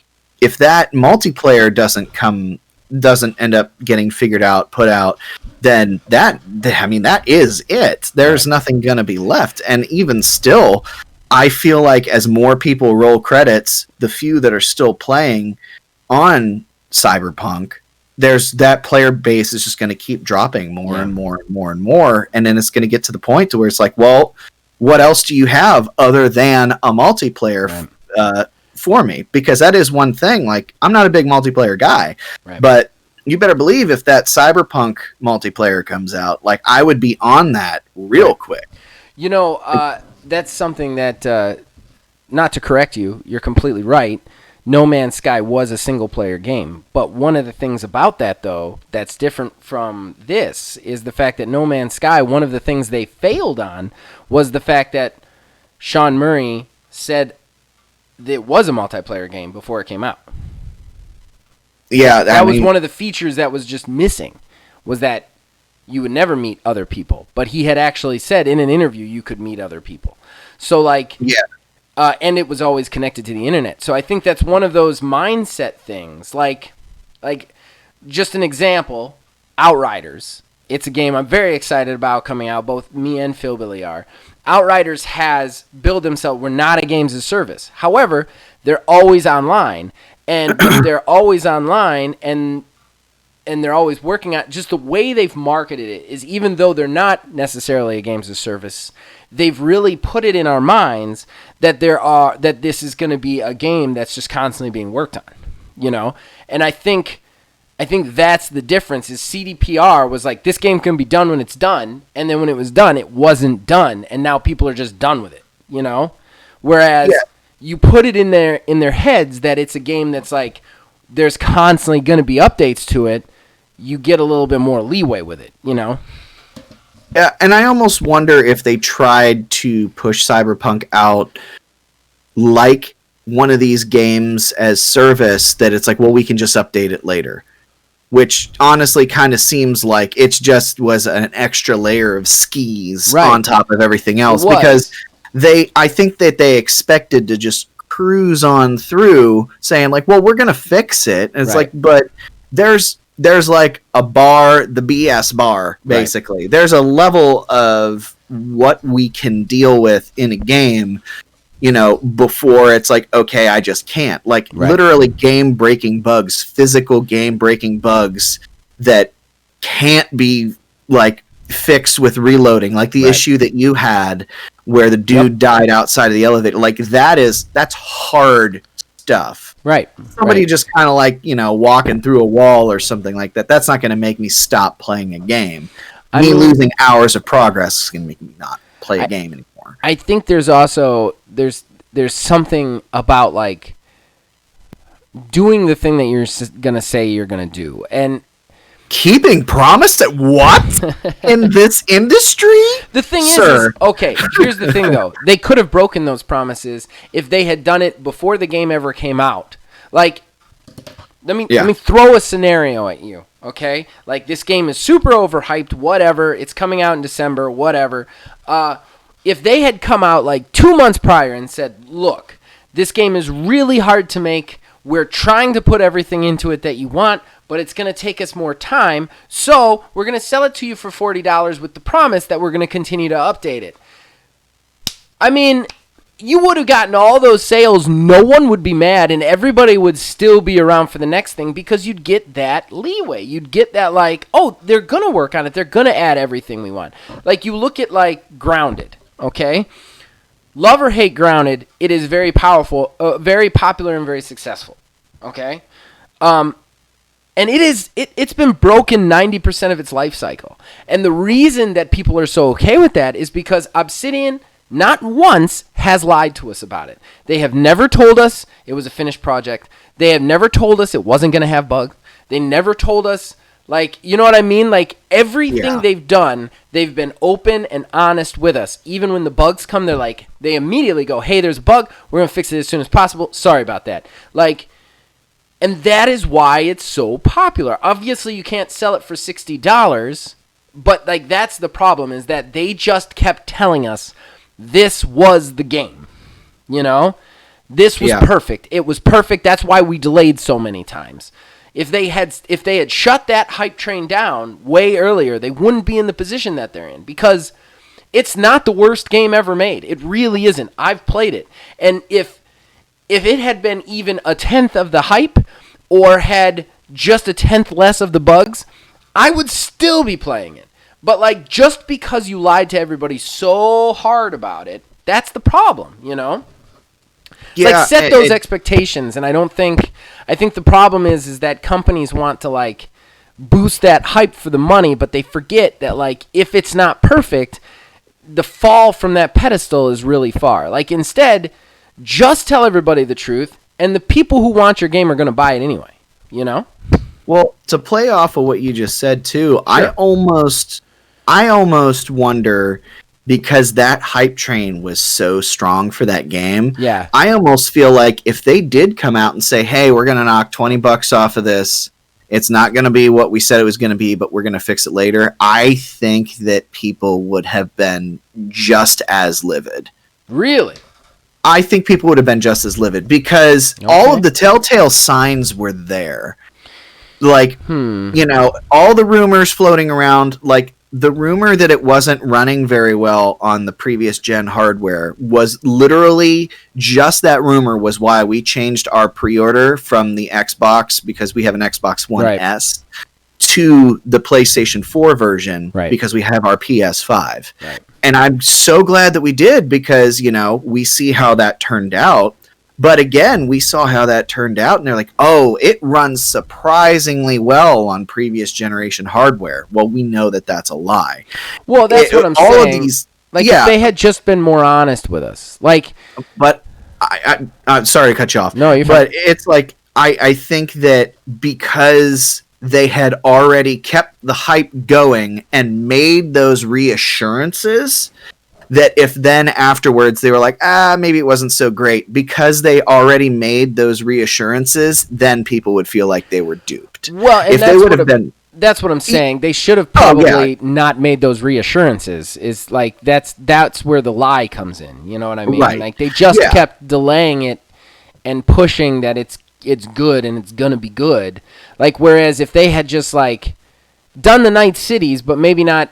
If that multiplayer doesn't come doesn't end up getting figured out, put out, then that is it. There's nothing going to be left. And even still, I feel like as more people roll credits, the few that are still playing on Cyberpunk, there's that player base is just going to keep dropping more and more and more and more. And then it's going to get to the point to where it's like, well, what else do you have other than a multiplayer for me? Because that is one thing. Like, I'm not a big multiplayer guy, but you better believe if that Cyberpunk multiplayer comes out, like, I would be on that real quick. You know, that's something that, not to correct you, you're completely right. No Man's Sky was a single-player game. But one of the things about that, though, that's different from this is the fact that No Man's Sky, one of the things they failed on was the fact that Sean Murray said that it was a multiplayer game before it came out. Yeah, that was one of the features that was just missing, was that you would never meet other people. But he had actually said in an interview you could meet other people. So, like... Yeah. And it was always connected to the internet. So I think that's one of those mindset things. Like just an example, Outriders. It's a game I'm very excited about coming out. Both me and Philbilly are. Outriders has billed themselves. We're not a games as service. However, they're always online. And they're always online and they're always working on just the way they've marketed it is, even though they're not necessarily a games as service, they've really put it in our minds that that this is going to be a game that's just constantly being worked on, you know? And I think that's the difference is CDPR was like, this game can be done when it's done. And then when it was done, it wasn't done. And now people are just done with it, you know? Whereas you put it in their heads that it's a game that's like, there's constantly going to be updates to it. You get a little bit more leeway with it, you know? Yeah, and I almost wonder if they tried to push Cyberpunk out like one of these games as service that it's like, well, we can just update it later. Which honestly kind of seems like it just was an extra layer of skis on top of everything else. Because I think that they expected to just cruise on through saying like, well, we're going to fix it. And it's like, but there's like a bar, the BS bar, basically. There's a level of what we can deal with in a game, you know, before it's like, okay, I just can't. Like, literally game-breaking bugs, physical game-breaking bugs that can't be, like, fixed with reloading. Like the issue that you had where the dude died outside of the elevator. Like, that's hard stuff. Right. Somebody just kind of like, you know, walking through a wall or something like that. That's not going to make me stop playing a game. Losing hours of progress is going to make me not play a game anymore. I think there's also there's something about like doing the thing that you're going to say you're going to do and keeping promise that what in this industry? The thing is, okay, here's the thing though. They could have broken those promises if they had done it before the game ever came out. Like, let me throw a scenario at you, okay? Like, this game is super overhyped, whatever. It's coming out in December, whatever. If they had come out like 2 months prior and said, look, this game is really hard to make. We're trying to put everything into it that you want, but it's going to take us more time, so we're going to sell it to you for $40 with the promise that we're going to continue to update it. I mean, you would have gotten all those sales, no one would be mad, and everybody would still be around for the next thing because you'd get that leeway. You'd get that, like, oh, they're going to work on it. They're going to add everything we want. Like, you look at, like, Grounded, okay? Love or hate Grounded, it is very powerful, very popular and very successful, okay? And it's been broken 90% of its life cycle. And the reason that people are so okay with that is because Obsidian not once has lied to us about it. They have never told us it was a finished project. They have never told us it wasn't going to have bugs. They never told us, like, you know what I mean? Like, everything they've done, they've been open and honest with us. Even when the bugs come, they immediately go, hey, there's a bug. We're going to fix it as soon as possible. Sorry about that. Like, and that is why it's so popular. Obviously, you can't sell it for $60, but like that's the problem is that they just kept telling us this was the game. You know? This was perfect. It was perfect. That's why we delayed so many times. If they had shut that hype train down way earlier, they wouldn't be in the position that they're in, because it's not the worst game ever made. It really isn't. I've played it. And if it had been even a tenth of the hype, or had just a tenth less of the bugs, I would still be playing it. But like, just because you lied to everybody so hard about it, that's the problem, you know? Yeah, like, set those expectations, and I think the problem is that companies want to like boost that hype for the money, but they forget that like, if it's not perfect, the fall from that pedestal is really far. Like, instead, just tell everybody the truth, and the people who want your game are going to buy it anyway, you know? Well, to play off of what you just said too, sure. I almost wonder, because that hype train was so strong for that game. Yeah. I almost feel like if they did come out and say, "Hey, we're going to knock $20 off of this. It's not going to be what we said it was going to be, but we're going to fix it later," I think that people would have been just as livid. Really? I think people would have been just as livid, because all of the telltale signs were there. Like, you know, all the rumors floating around, like the rumor that it wasn't running very well on the previous gen hardware was literally just that rumor was why we changed our pre-order from the Xbox, because we have an Xbox One S, to the PlayStation 4 version, because we have our PS5. Right. And I'm so glad that we did, because, you know, we see how that turned out. But again, we saw how that turned out, and they're like, "Oh, it runs surprisingly well on previous generation hardware." Well, we know that that's a lie. Well, that's what I'm saying. All of these, like, if they had just been more honest with us, like. But I'm sorry to cut you off. No, you're fine. But it's like, I think that because they had already kept the hype going and made those reassurances, that if then afterwards they were like, maybe it wasn't so great, because they already made those reassurances, then people would feel like they were duped. Well, and if they would have been, that's what I'm saying. They should have probably not made those reassurances. Is like, that's where the lie comes in. You know what I mean? Right. Like, they just kept delaying it and pushing that it's good and it's gonna be good. Like, whereas if they had just like done the Night Cities, but maybe not,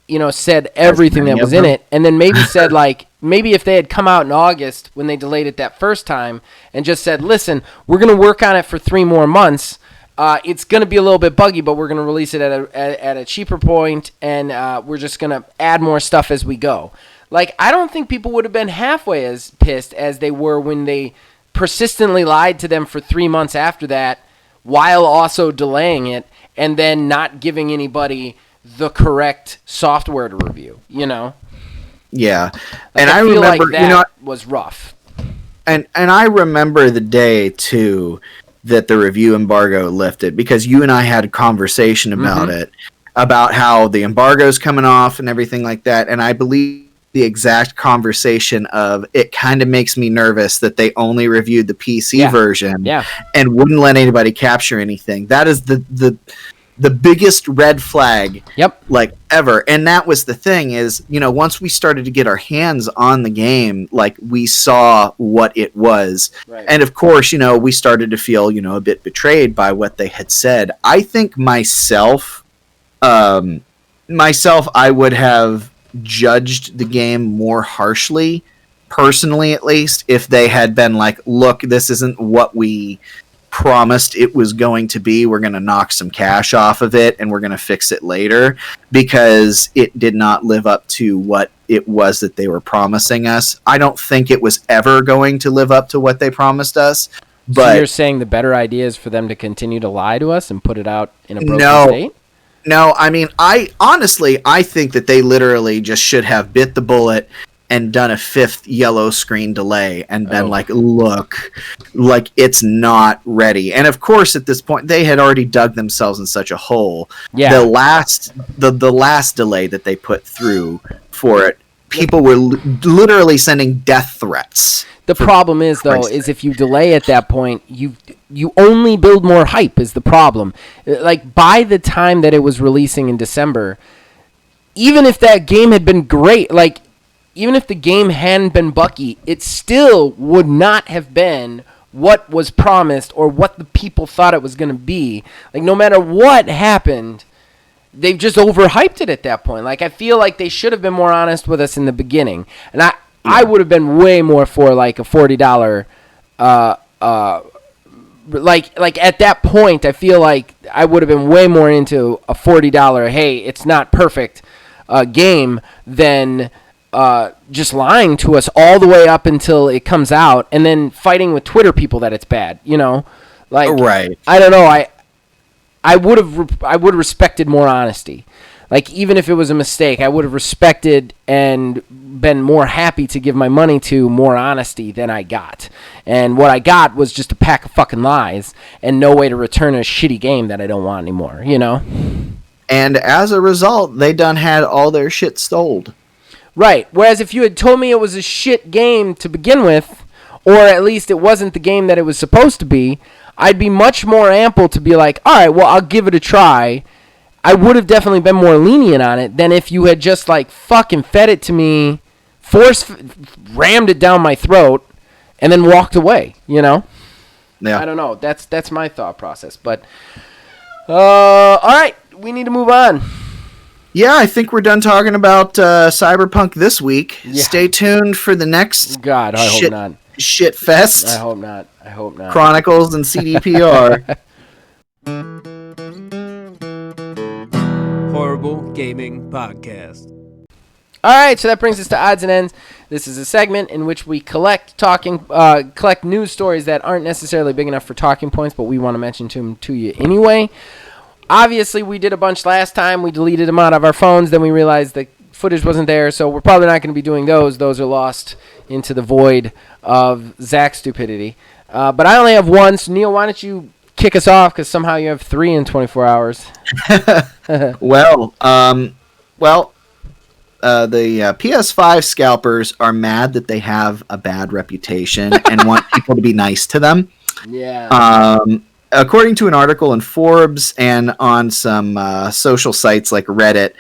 you know, said everything that was in it, and then maybe said, like, maybe if they had come out in August when they delayed it that first time and just said, "Listen, we're going to work on it for 3 more months. It's going to be a little bit buggy, but we're going to release it at a cheaper point, and we're just going to add more stuff as we go." Like, I don't think people would have been halfway as pissed as they were when they persistently lied to them for 3 months after that, while also delaying it, and then not giving anybody the correct software to review, you know? Yeah. Like, and I feel remember, like that you know, was rough. And I remember the day too that the review embargo lifted, because you and I had a conversation about it, about how the embargo's coming off and everything like that. And I believe the exact conversation of, it kind of makes me nervous that they only reviewed the PC version and wouldn't let anybody capture anything. That is the biggest red flag, like, ever. And that was the thing, is, you know, once we started to get our hands on the game, like, we saw what it was. Right. And of course, you know, we started to feel, you know, a bit betrayed by what they had said. I think myself, I would have judged the game more harshly, personally at least, if they had been like, "Look, this isn't what we promised it was going to be. We're going to knock some cash off of it, and we're going to fix it later," because it did not live up to what it was that they were promising us. I don't think it was ever going to live up to what they promised us. But so you're saying the better idea is for them to continue to lie to us and put it out in a broken state? No, I mean, I think that they literally just should have bit the bullet and done a 5th yellow screen delay and been like, "Look, like, it's not ready." And of course, at this point, they had already dug themselves in such a hole. Yeah. The last delay that they put through for it, people were literally sending death threats. The problem is, though, is if you delay at that point, you only build more hype is the problem. Like, by the time that it was releasing in December, even if that game had been great, like, even if the game hadn't been bucky, it still would not have been what was promised or what the people thought it was going to be. Like, no matter what happened, they've just overhyped it at that point. Like, I feel like they should have been more honest with us in the beginning. And I would have been way more for, like, a $40, like at that point, I feel like I would have been way more into a $40, hey, it's not perfect game than just lying to us all the way up until it comes out and then fighting with Twitter people that it's bad, you know? Like, right. I don't know. I would have respected more honesty. Like, even if it was a mistake, I would have respected and been more happy to give my money to more honesty than I got. And what I got was just a pack of fucking lies and no way to return a shitty game that I don't want anymore, you know? And as a result, they done had all their shit stole. Right. Whereas if you had told me it was a shit game to begin with, or at least it wasn't the game that it was supposed to be, I'd be much more ample to be like, all right, well, I'll give it a try. I would have definitely been more lenient on it than if you had just, like, fucking fed it to me, rammed it down my throat, and then walked away, you know? Yeah. I don't know. That's my thought process. But, all right, we need to move on. Yeah, I think we're done talking about Cyberpunk this week. Yeah. Stay tuned for the next God, I hope not. Shit fest. I hope not. I hope not. Chronicles and CDPR. Horrible Gaming Podcast. All right, so that brings us to Odds and Ends. This is a segment in which we collect news stories that aren't necessarily big enough for talking points, but we want to mention them to you anyway. Obviously, we did a bunch last time. We deleted them out of our phones. Then we realized the footage wasn't there, so we're probably not going to be doing those. Those are lost into the void of Zach's stupidity. But I only have one, so Neil, why don't you kick us off, because somehow you have 3 in 24 hours. Well, the PS5 scalpers are mad that they have a bad reputation and want people to be nice to them. Yeah. According to an article in Forbes and on some social sites like Reddit,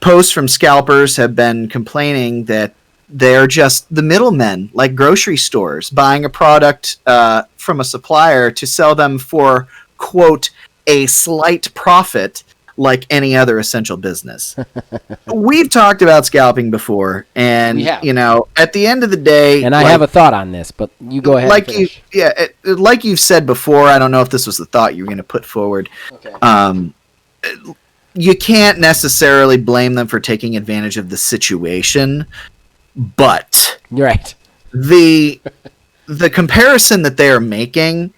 posts from scalpers have been complaining that they're just the middlemen, like grocery stores, buying a product from a supplier to sell them for, quote, a slight profit like any other essential business. We've talked about scalping before, and, you know, at the end of the day... And I have a thought on this, but you go ahead and finish. Like you've said before, I don't know if this was the thought you were going to put forward. Okay. You can't necessarily blame them for taking advantage of the situation, but... You're right. The comparison that they're making,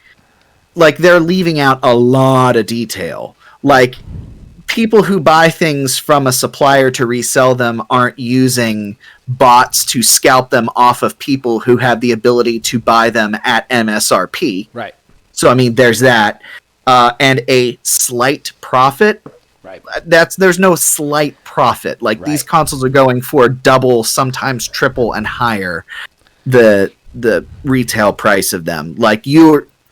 like, they're leaving out a lot of detail. Like... People who buy things from a supplier to resell them aren't using bots to scalp them off of people who have the ability to buy them at MSRP. Right. So, I mean, there's that. And a slight profit. Right. There's no slight profit. Like, these consoles are going for double, sometimes triple and higher the retail price of them. Like,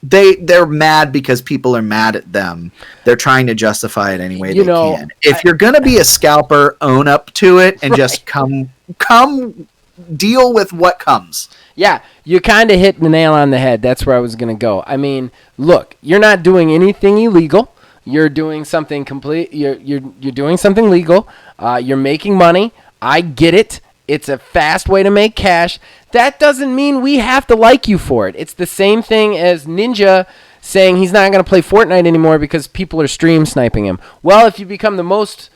they're mad because people are mad at them. They're trying to justify it any way they can. If you're gonna be a scalper, own up to it and just come deal with what comes. Yeah, you kind of hit the nail on the head. That's where I was gonna go. I mean, look, you're not doing anything illegal. You're doing something You're doing something legal. You're making money. I get it. It's a fast way to make cash. That doesn't mean we have to like you for it. It's the same thing as Ninja saying he's not going to play Fortnite anymore because people are stream sniping him. Well, if you become the most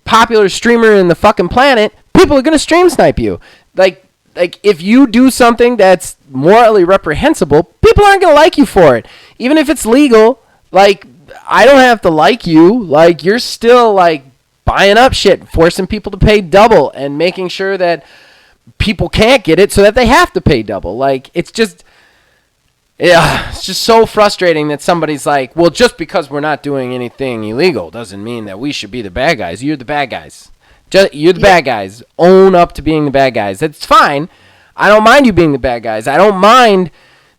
popular streamer in the fucking planet, people are going to stream snipe you. Like if you do something that's morally reprehensible, people aren't going to like you for it. Even if it's legal, like, I don't have to like you. Like, you're still, like, buying up shit, forcing people to pay double, and making sure that people can't get it so that they have to pay double. Like, it's just so frustrating that somebody's like, well, just because we're not doing anything illegal doesn't mean that we should be the bad guys. You're the bad guys. You're the bad guys. Own up to being the bad guys. That's fine. I don't mind you being the bad guys. I don't mind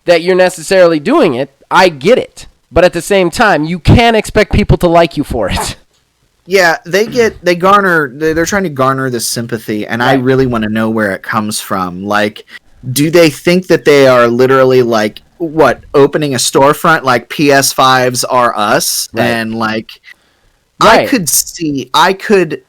that you're necessarily doing it. I get it. But at the same time, you can't expect people to like you for it. Yeah, they're trying to garner this sympathy, and I really want to know where it comes from. Like, do they think that they are literally, like, opening a storefront like PS5s are us, Right. and like Right. I could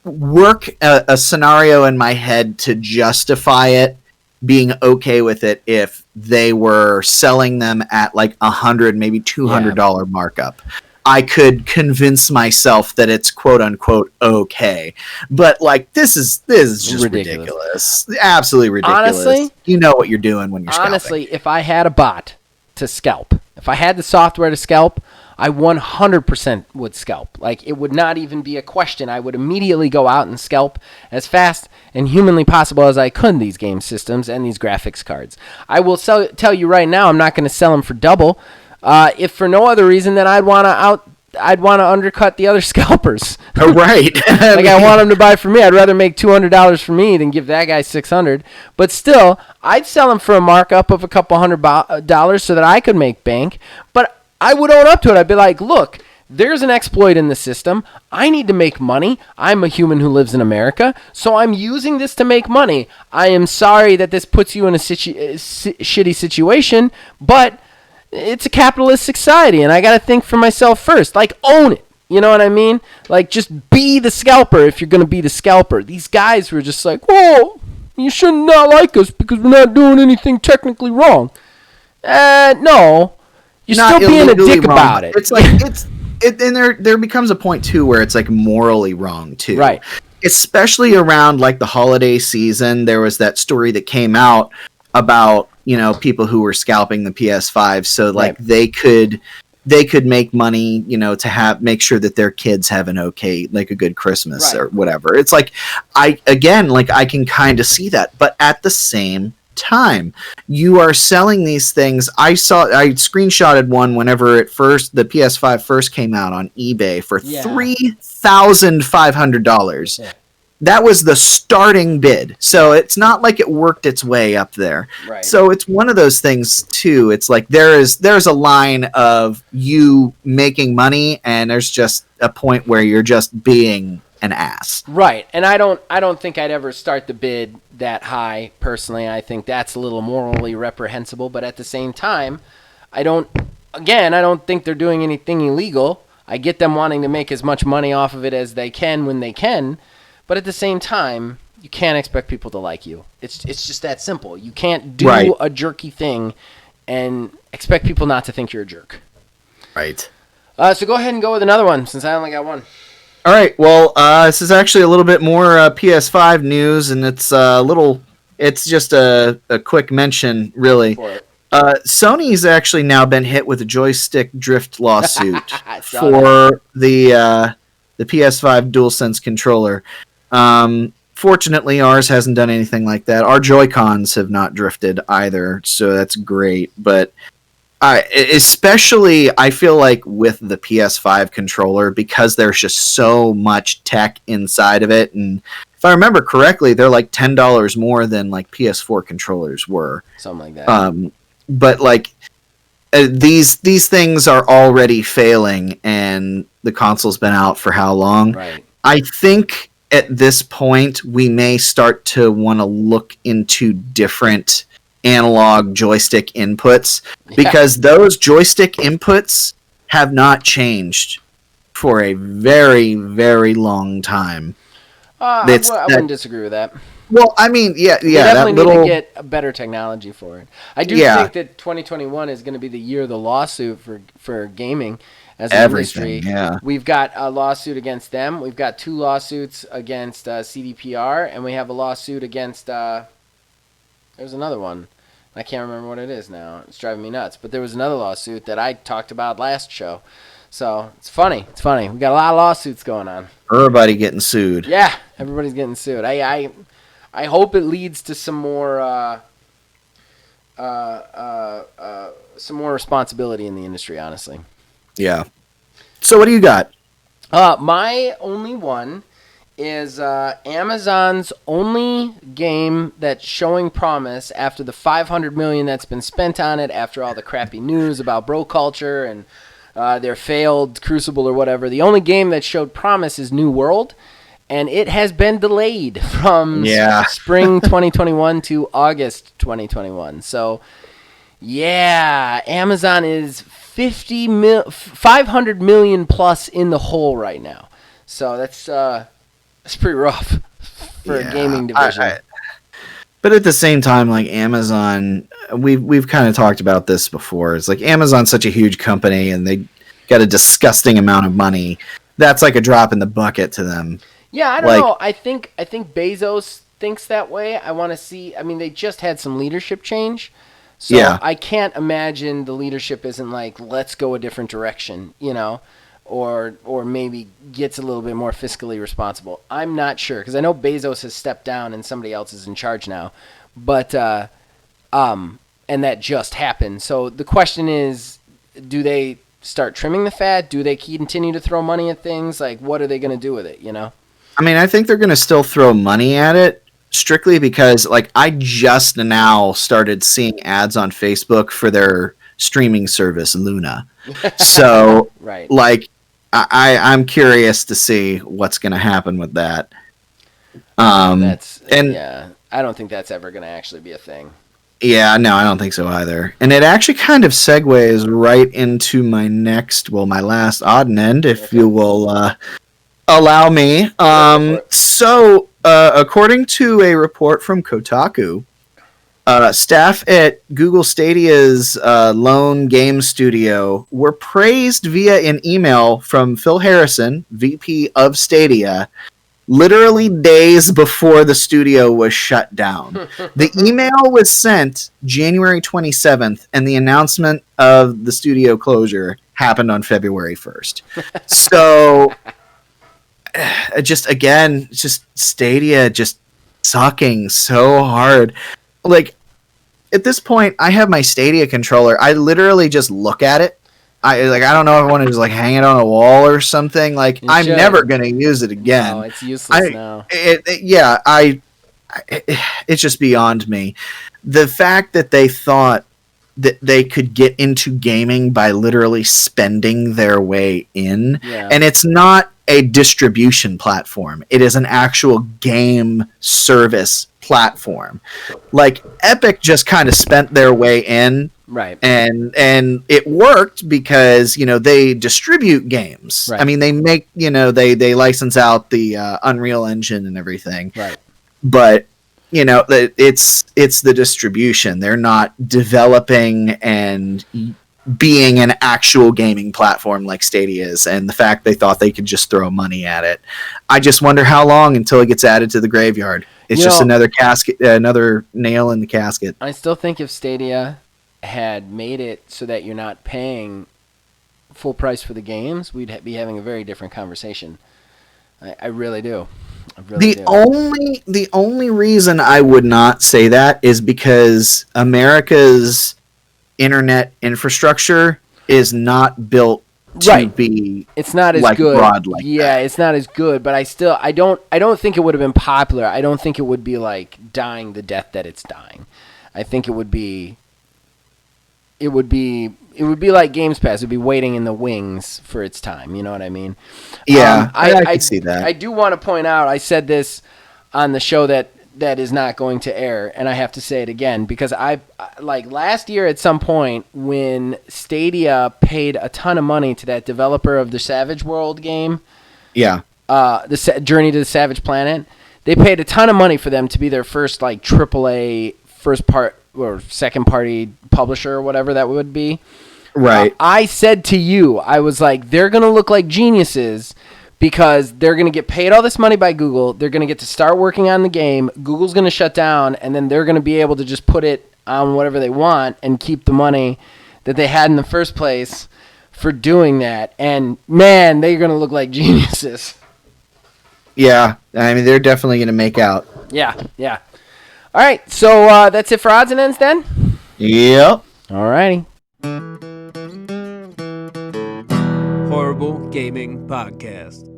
work a scenario in my head to justify it being okay with it if they were selling them at like $100, maybe $200 markup. I could convince myself that it's quote unquote okay, but like this is just ridiculous. Absolutely ridiculous. Honestly, you know what you're doing when you're scalping. Honestly, if I had a bot to scalp, if I had the software to scalp, I 100% would scalp. Like, it would not even be a question. I would immediately go out and scalp as fast and humanly possible as I could these game systems and these graphics cards. I will tell you right now, I'm not going to sell them for double. If for no other reason than I'd want to undercut the other scalpers. Oh, right. Like, I want them to buy for me. I'd rather make $200 for me than give that guy $600. But still, I'd sell them for a markup of a couple $100 so that I could make bank. But I would own up to it. I'd be like, look, there's an exploit in the system. I need to make money. I'm a human who lives in America, so I'm using this to make money. I am sorry that this puts you in a shitty situation, but it's a capitalist society, and I got to think for myself first. Like, own it. You know what I mean? Like, just be the scalper if you're going to be the scalper. These guys were just like, oh, you should not like us because we're not doing anything technically wrong. No. You're not still being a dick wrong. about it. It's like and there becomes a point too where it's like morally wrong too. Right. Especially around like the holiday season, there was that story that came out about, people who were scalping the PS5 so like they could make money, to make sure that their kids have an okay, like a good Christmas or whatever. It's like I can kind of see that, but at the same time, you are selling these things. I screenshotted one whenever the PS5 first came out on eBay for $3,500. Yeah. That was the starting bid, so it's not like it worked its way up there. Right. So it's one of those things too. It's like there's a line of you making money, and there's just a point where you're just being an ass. Right. And I don't think I'd ever start the bid that high personally. I think that's a little morally reprehensible, but at the same time, I don't think they're doing anything illegal. I get them wanting to make as much money off of it as they can when they can, but at the same time, you can't expect people to like you. It's just that simple. You can't do a jerky thing and expect people not to think you're a jerk. Right. So go ahead and go with another one since I only got one. All right. Well, this is actually a little bit more PS5 news, and it's just a quick mention, really. Sony's actually now been hit with a joystick drift lawsuit for the PS5 DualSense controller. Fortunately, ours hasn't done anything like that. Our Joy-Cons have not drifted either, so that's great. But especially, I feel like with the PS5 controller, because there's just so much tech inside of it, and if I remember correctly, they're like $10 more than like PS4 controllers were. Something like that. But like these things are already failing, and the console's been out for how long? Right. I think at this point we may start to want to look into different analog joystick inputs, because those joystick inputs have not changed for a very, very long time. I wouldn't disagree with that. Well, I mean, They definitely need to get a better technology for it. I do think that 2021 is going to be the year of the lawsuit for gaming as an industry. Yeah. We've got a lawsuit against them. We've got 2 lawsuits against CDPR, and we have a lawsuit against... there's another one. I can't remember what it is now. It's driving me nuts. But there was another lawsuit that I talked about last show. So it's funny. We got a lot of lawsuits going on. Everybody getting sued. Yeah, everybody's getting sued. I hope it leads to some more responsibility in the industry, honestly. Yeah. So what do you got? My only one is Amazon's only game that's showing promise after the $500 million that's been spent on it, after all the crappy news about bro culture and their failed Crucible or whatever. The only game that showed promise is New World, and it has been delayed from spring 2021 to August 2021. So Yeah, Amazon is 500 million plus in the hole right now. So that's pretty rough for a gaming division. But at the same time, like Amazon, we've kind of talked about this before. It's like Amazon's such a huge company, and they got a disgusting amount of money. That's like a drop in the bucket to them. Yeah, I don't know. I think Bezos thinks that way. I want to see. I mean, they just had some leadership change. So Yeah. I can't imagine the leadership isn't like, let's go a different direction, or maybe gets a little bit more fiscally responsible. I'm not sure, because I know Bezos has stepped down and somebody else is in charge now. But and that just happened. So the question is, do they start trimming the fat? Do they continue to throw money at things? Like, what are they going to do with it, I mean, I think they're going to still throw money at it, strictly because, like, I just now started seeing ads on Facebook for their streaming service, Luna. So, Right. like, I'm curious to see what's going to happen with that. Yeah, I don't think that's ever going to actually be a thing. Yeah, no, I don't think so either. And it actually kind of segues right into my last odd and end, if you will allow me. So, according to a report from Kotaku, staff at Google Stadia's lone game studio were praised via an email from Phil Harrison, VP of Stadia, literally days before the studio was shut down. The email was sent January 27th, and the announcement of the studio closure happened on February 1st. So, just Stadia just sucking so hard. Like, at this point, I have my Stadia controller. I literally just look at it. I don't know if I want to just like hang it on a wall or something. Like, I'm never gonna use it again. No, it's useless now. It's just beyond me. The fact that they thought that they could get into gaming by literally spending their way in, and it's not a distribution platform. It is an actual game service platform. Like, Epic just kind of spent their way in. Right. And it worked because, they distribute games. Right. I mean, they make, they license out the Unreal Engine and everything. Right. But, it's the distribution. They're not developing and being an actual gaming platform like Stadia is. And the fact they thought they could just throw money at it. I just wonder how long until it gets added to the graveyard. It's just another casket, another nail in the casket. I still think if Stadia had made it so that you're not paying full price for the games, we'd be having a very different conversation. I really do. The only reason I would not say that is because America's internet infrastructure is not built to be it's not as good. Broad like that. It's not as good, but I don't think it would have been popular. I don't think it would be like dying the death that it's dying. I think it would be like Games Pass. It would be waiting in the wings for its time. You know what I mean? Yeah, I can see that. I do want to point out, I said this on the show that is not going to air, and I have to say it again, because I like last year at some point when Stadia paid a ton of money to that developer of the Savage World game. Yeah. The Journey to the Savage Planet. They paid a ton of money for them to be their first like AAA first part or second party publisher or whatever that would be. Right. I said to you, I was like, they're going to look like geniuses because they're going to get paid all this money by Google. They're going to get to start working on the game. Google's going to shut down, and then they're going to be able to just put it on whatever they want and keep the money that they had in the first place for doing that. And, man, they're going to look like geniuses. Yeah. I mean, they're definitely going to make out. Yeah. All right, so that's it for odds and ends then? Yep. All righty. Horrible Gaming Podcast.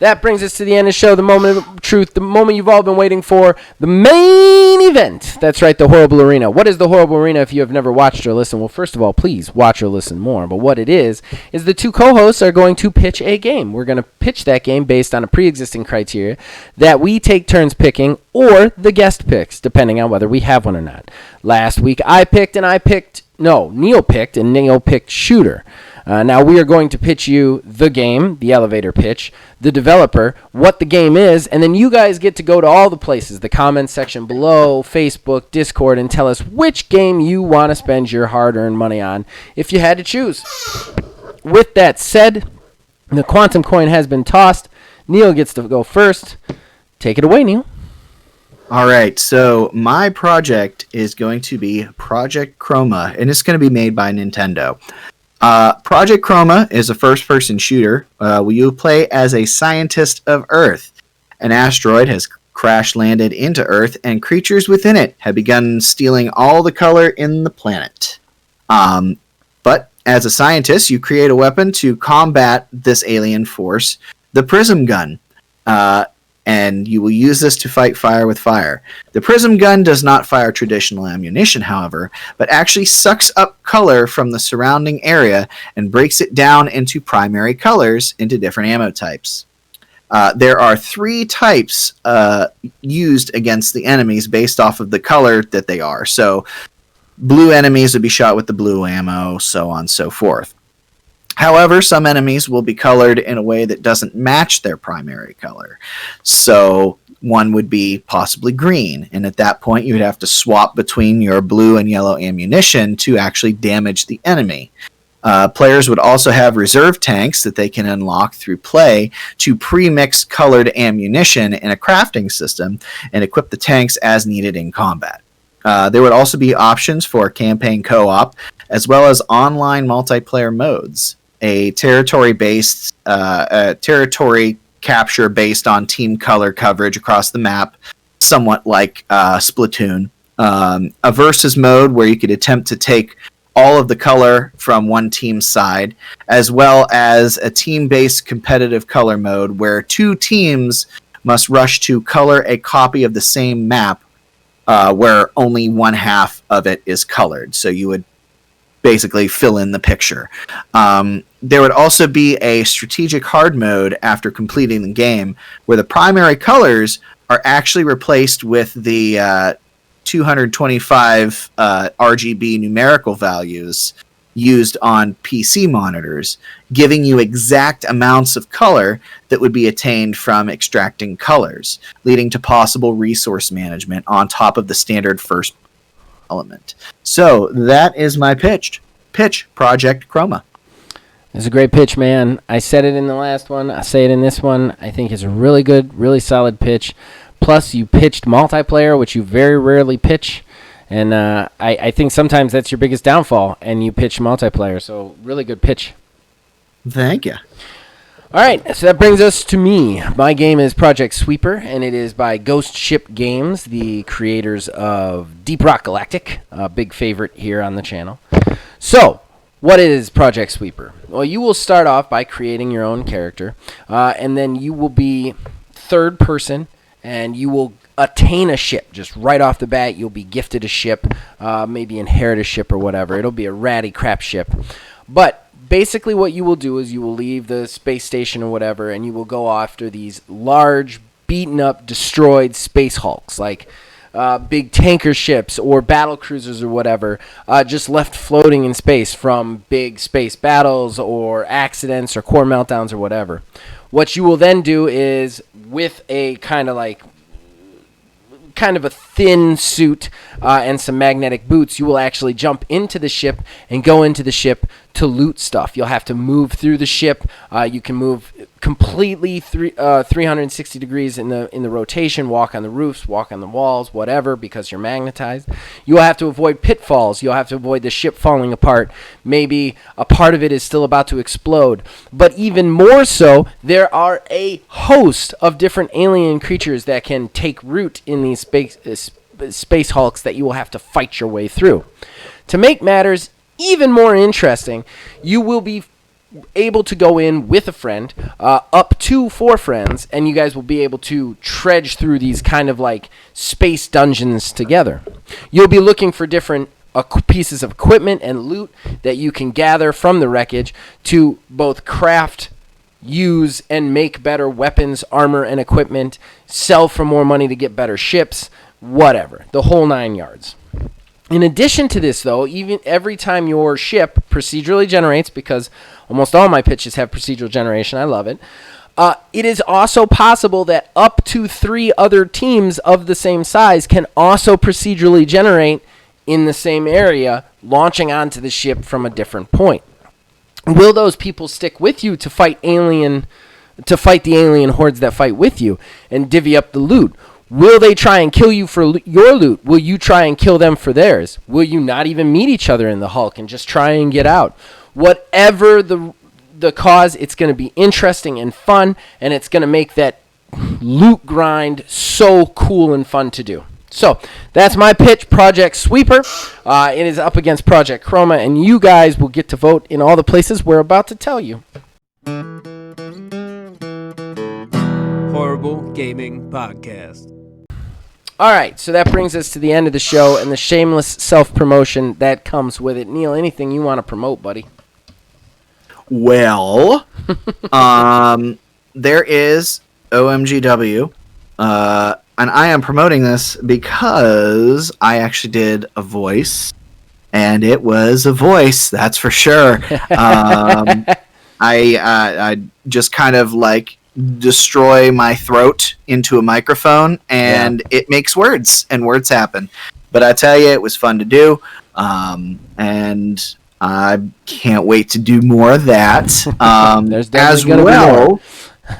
that brings us to the end of the show, the moment of truth, the moment you've all been waiting for, the main event. That's right, the Horrible Arena. What is the Horrible Arena if you have never watched or listened? Well, first of all, please watch or listen more. But what it is the two co-hosts are going to pitch a game. We're going to pitch that game based on a pre-existing criteria that we take turns picking, or the guest picks, depending on whether we have one or not. Last week, Neil picked, and Neil picked Shooter. Now we are going to pitch you the game, the elevator pitch, the developer, what the game is, and then you guys get to go to all the places, the comments section below, Facebook, Discord, and tell us which game you want to spend your hard-earned money on if you had to choose. With that said, the quantum coin has been tossed. Neil gets to go first. Take it away, Neil. All right, so my project is going to be Project Chroma, and it's going to be made by Nintendo. Project Chroma is a first-person shooter where you play as a scientist of Earth. An asteroid has crash-landed into Earth, and creatures within it have begun stealing all the color in the planet. But as a scientist, you create a weapon to combat this alien force, the Prism Gun. And you will use this to fight fire with fire. The Prism Gun does not fire traditional ammunition, however, but actually sucks up color from the surrounding area and breaks it down into primary colors into different ammo types. There are 3 types used against the enemies based off of the color that they are. So blue enemies would be shot with the blue ammo, so on and so forth. However, some enemies will be colored in a way that doesn't match their primary color. So one would be possibly green, and at that point you would have to swap between your blue and yellow ammunition to actually damage the enemy. Players would also have reserve tanks that they can unlock through play to pre-mix colored ammunition in a crafting system and equip the tanks as needed in combat. There would also be options for campaign co-op, as well as online multiplayer modes. A territory capture based on team color coverage across the map, somewhat like Splatoon. A versus mode where you could attempt to take all of the color from one team's side, as well as a team-based competitive color mode where 2 teams must rush to color a copy of the same map where only one half of it is colored. So you would basically fill in the picture. There would also be a strategic hard mode after completing the game where the primary colors are actually replaced with the 225 RGB numerical values used on PC monitors, giving you exact amounts of color that would be attained from extracting colors, leading to possible resource management on top of the standard first element. So that is my pitch, Project Chroma. It's a great pitch, man. I said it in the last one. I say it in this one. I think it's a really good, really solid pitch. Plus, you pitched multiplayer, which you very rarely pitch. And I think sometimes that's your biggest downfall, and you pitch multiplayer. So, really good pitch. Thank you. All right, so that brings us to me. My game is Project Sweeper, and it is by Ghost Ship Games, the creators of Deep Rock Galactic, a big favorite here on the channel. So, what is Project Sweeper? Well, you will start off by creating your own character, and then you will be third person, and you will attain a ship. Just right off the bat, you'll be gifted a ship, maybe inherit a ship or whatever. It'll be a ratty crap ship. But basically what you will do is you will leave the space station or whatever, and you will go after these large, beaten up, destroyed space hulks, like big tanker ships or battle cruisers or whatever, just left floating in space from big space battles or accidents or core meltdowns or whatever. What you will then do is, with a kind of a thin suit and some magnetic boots, you will actually jump into the ship and go into the ship to loot stuff. You'll have to move through the ship. You can move completely 360 degrees in the rotation, walk on the roofs, walk on the walls, whatever, because you're magnetized. You will have to avoid pitfalls. You'll have to avoid the ship falling apart. Maybe a part of it is still about to explode. But even more so, there are a host of different alien creatures that can take root in these space hulks that you will have to fight your way through. To make matters even more interesting, you will be able to go in with a friend, up to 4 friends, and you guys will be able to trudge through these kind of like space dungeons together. You'll be looking for different pieces of equipment and loot that you can gather from the wreckage to both craft, use, and make better weapons, armor, and equipment, sell for more money to get better ships, whatever, the whole 9 yards. In addition to this, though, even every time your ship procedurally generates, because almost all my pitches have procedural generation, I love it, it is also possible that up to 3 other teams of the same size can also procedurally generate in the same area, launching onto the ship from a different point. Will those people stick with you to fight the alien hordes that fight with you and divvy up the loot? Will they try and kill you for your loot? Will you try and kill them for theirs? Will you not even meet each other in the Hulk and just try and get out? Whatever the cause, it's going to be interesting and fun, and it's going to make that loot grind so cool and fun to do. So that's my pitch, Project Sweeper. It is up against Project Chroma, and you guys will get to vote in all the places we're about to tell you. Horrible Gaming Podcast. All right, so that brings us to the end of the show and the shameless self-promotion that comes with it. Neil, anything you want to promote, buddy? Well, there is OMGW, and I am promoting this because I actually did a voice, and it was a voice, that's for sure. I just kind of like destroy my throat into a microphone, and it makes words, and words happen. But I tell you, it was fun to do, and I can't wait to do more of that.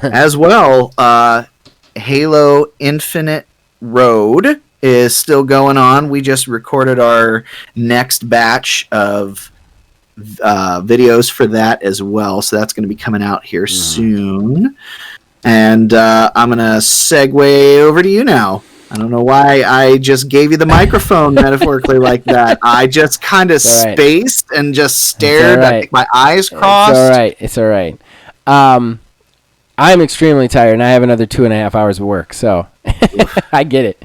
As well, Halo Infinite Road is still going on. We just recorded our next batch of videos for that as well, so that's going to be coming out here soon. And I'm going to segue over to you now. I don't know why I just gave you the microphone metaphorically like that. I just kind of spaced and just stared. I think my eyes crossed. It's all right. I'm extremely tired, and I have another 2.5 hours of work, so I get it.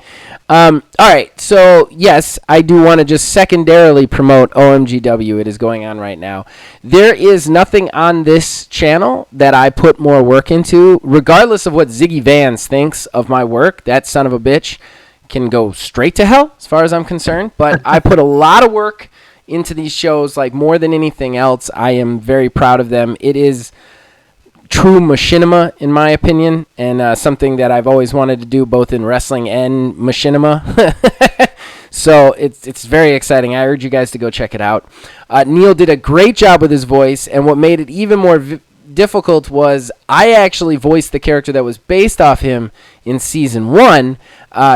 All right, so yes, I do want to just secondarily promote OMGW. It is going on right now. There is nothing on this channel that I put more work into, regardless of what Ziggy Vance thinks of my work. That son of a bitch can go straight to hell, as far as I'm concerned. But I put a lot of work into these shows, like more than anything else. I am very proud of them. It is true machinima, in my opinion, and something that I've always wanted to do, both in wrestling and machinima. So it's very exciting. I urge you guys to go check it out. Neil did a great job with his voice, and what made it even more difficult was I actually voiced the character that was based off him in Season 1,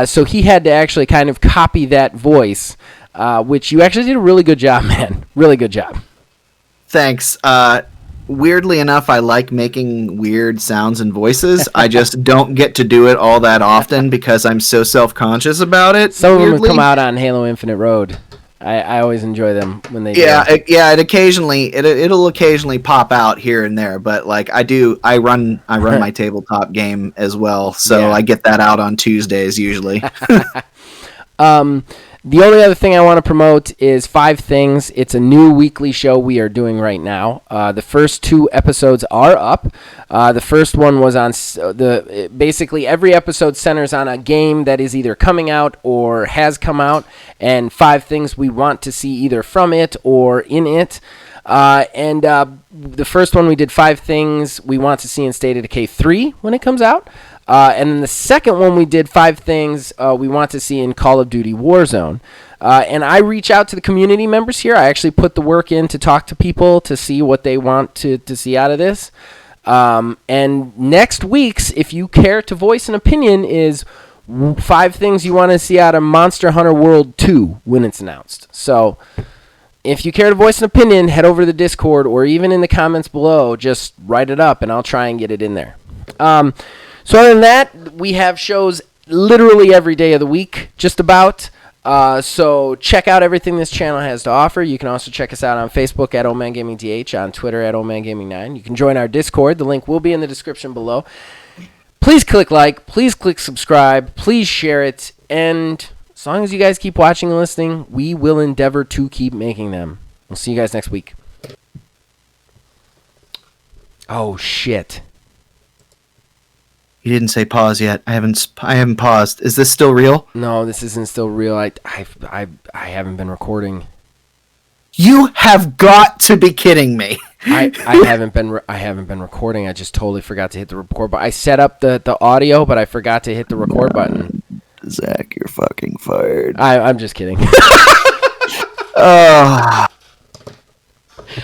so he had to actually kind of copy that voice, which you actually did a really good job, man. Really good job. Thanks. Weirdly enough, I like making weird sounds and voices. I just don't get to do it all that often because I'm so self-conscious about it. Some of them come out on Halo Infinite Road. I always enjoy them when they do. It'll occasionally pop out here and there, but like I run my tabletop game as well, so I get that out on Tuesdays usually. The only other thing I want to promote is 5 Things. It's a new weekly show we are doing right now. The first 2 episodes are up. The first one was on basically every episode centers on a game that is either coming out or has come out, and 5 things we want to see either from it or in it. The first one we did 5 things we want to see in State of Decay 3 when it comes out. And then the second one we did 5 things we want to see in Call of Duty Warzone. And I reach out to the community members here. I actually put the work in to talk to people to see what they want to see out of this. And next week's, if you care to voice an opinion, is 5 things you want to see out of Monster Hunter World 2 when it's announced. So if you care to voice an opinion, head over to the Discord or even in the comments below. Just write it up, and I'll try and get it in there. So other than that, we have shows literally every day of the week, just about. So check out everything this channel has to offer. You can also check us out on Facebook at OldManGamingDH, on Twitter at OldManGaming9. You can join our Discord. The link will be in the description below. Please click like. Please click subscribe. Please share it. And as long as you guys keep watching and listening, we will endeavor to keep making them. We'll see you guys next week. Oh, shit. You didn't say pause yet. I haven't paused. Is this still real? No, this isn't still real. I haven't been recording. You have got to be kidding me. I haven't been recording. I just totally forgot to hit the record button. I set up the audio, but I forgot to hit the record button. Zach, you're fucking fired. I'm just kidding. Oh.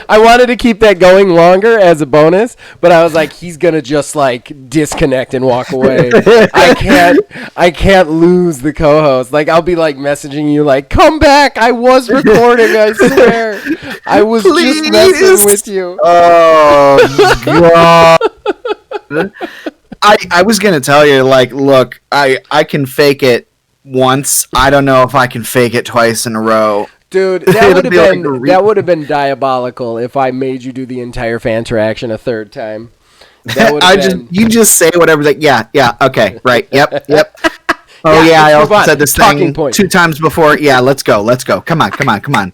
I wanted to keep that going longer as a bonus, but I was like, he's gonna just like disconnect and walk away. I can't lose the co-host. Like, I'll be like messaging you like, come back, I was recording, I swear. I was just messing with you. Oh God. I was gonna tell you, like, look, I can fake it once. I don't know if I can fake it twice in a row. Dude, that would have been diabolical if I made you do the entire fan interaction a third time. You just say whatever. Yeah, okay, right, yep. Oh yeah, I also said this thing 2 times before. Yeah, let's go. Come on.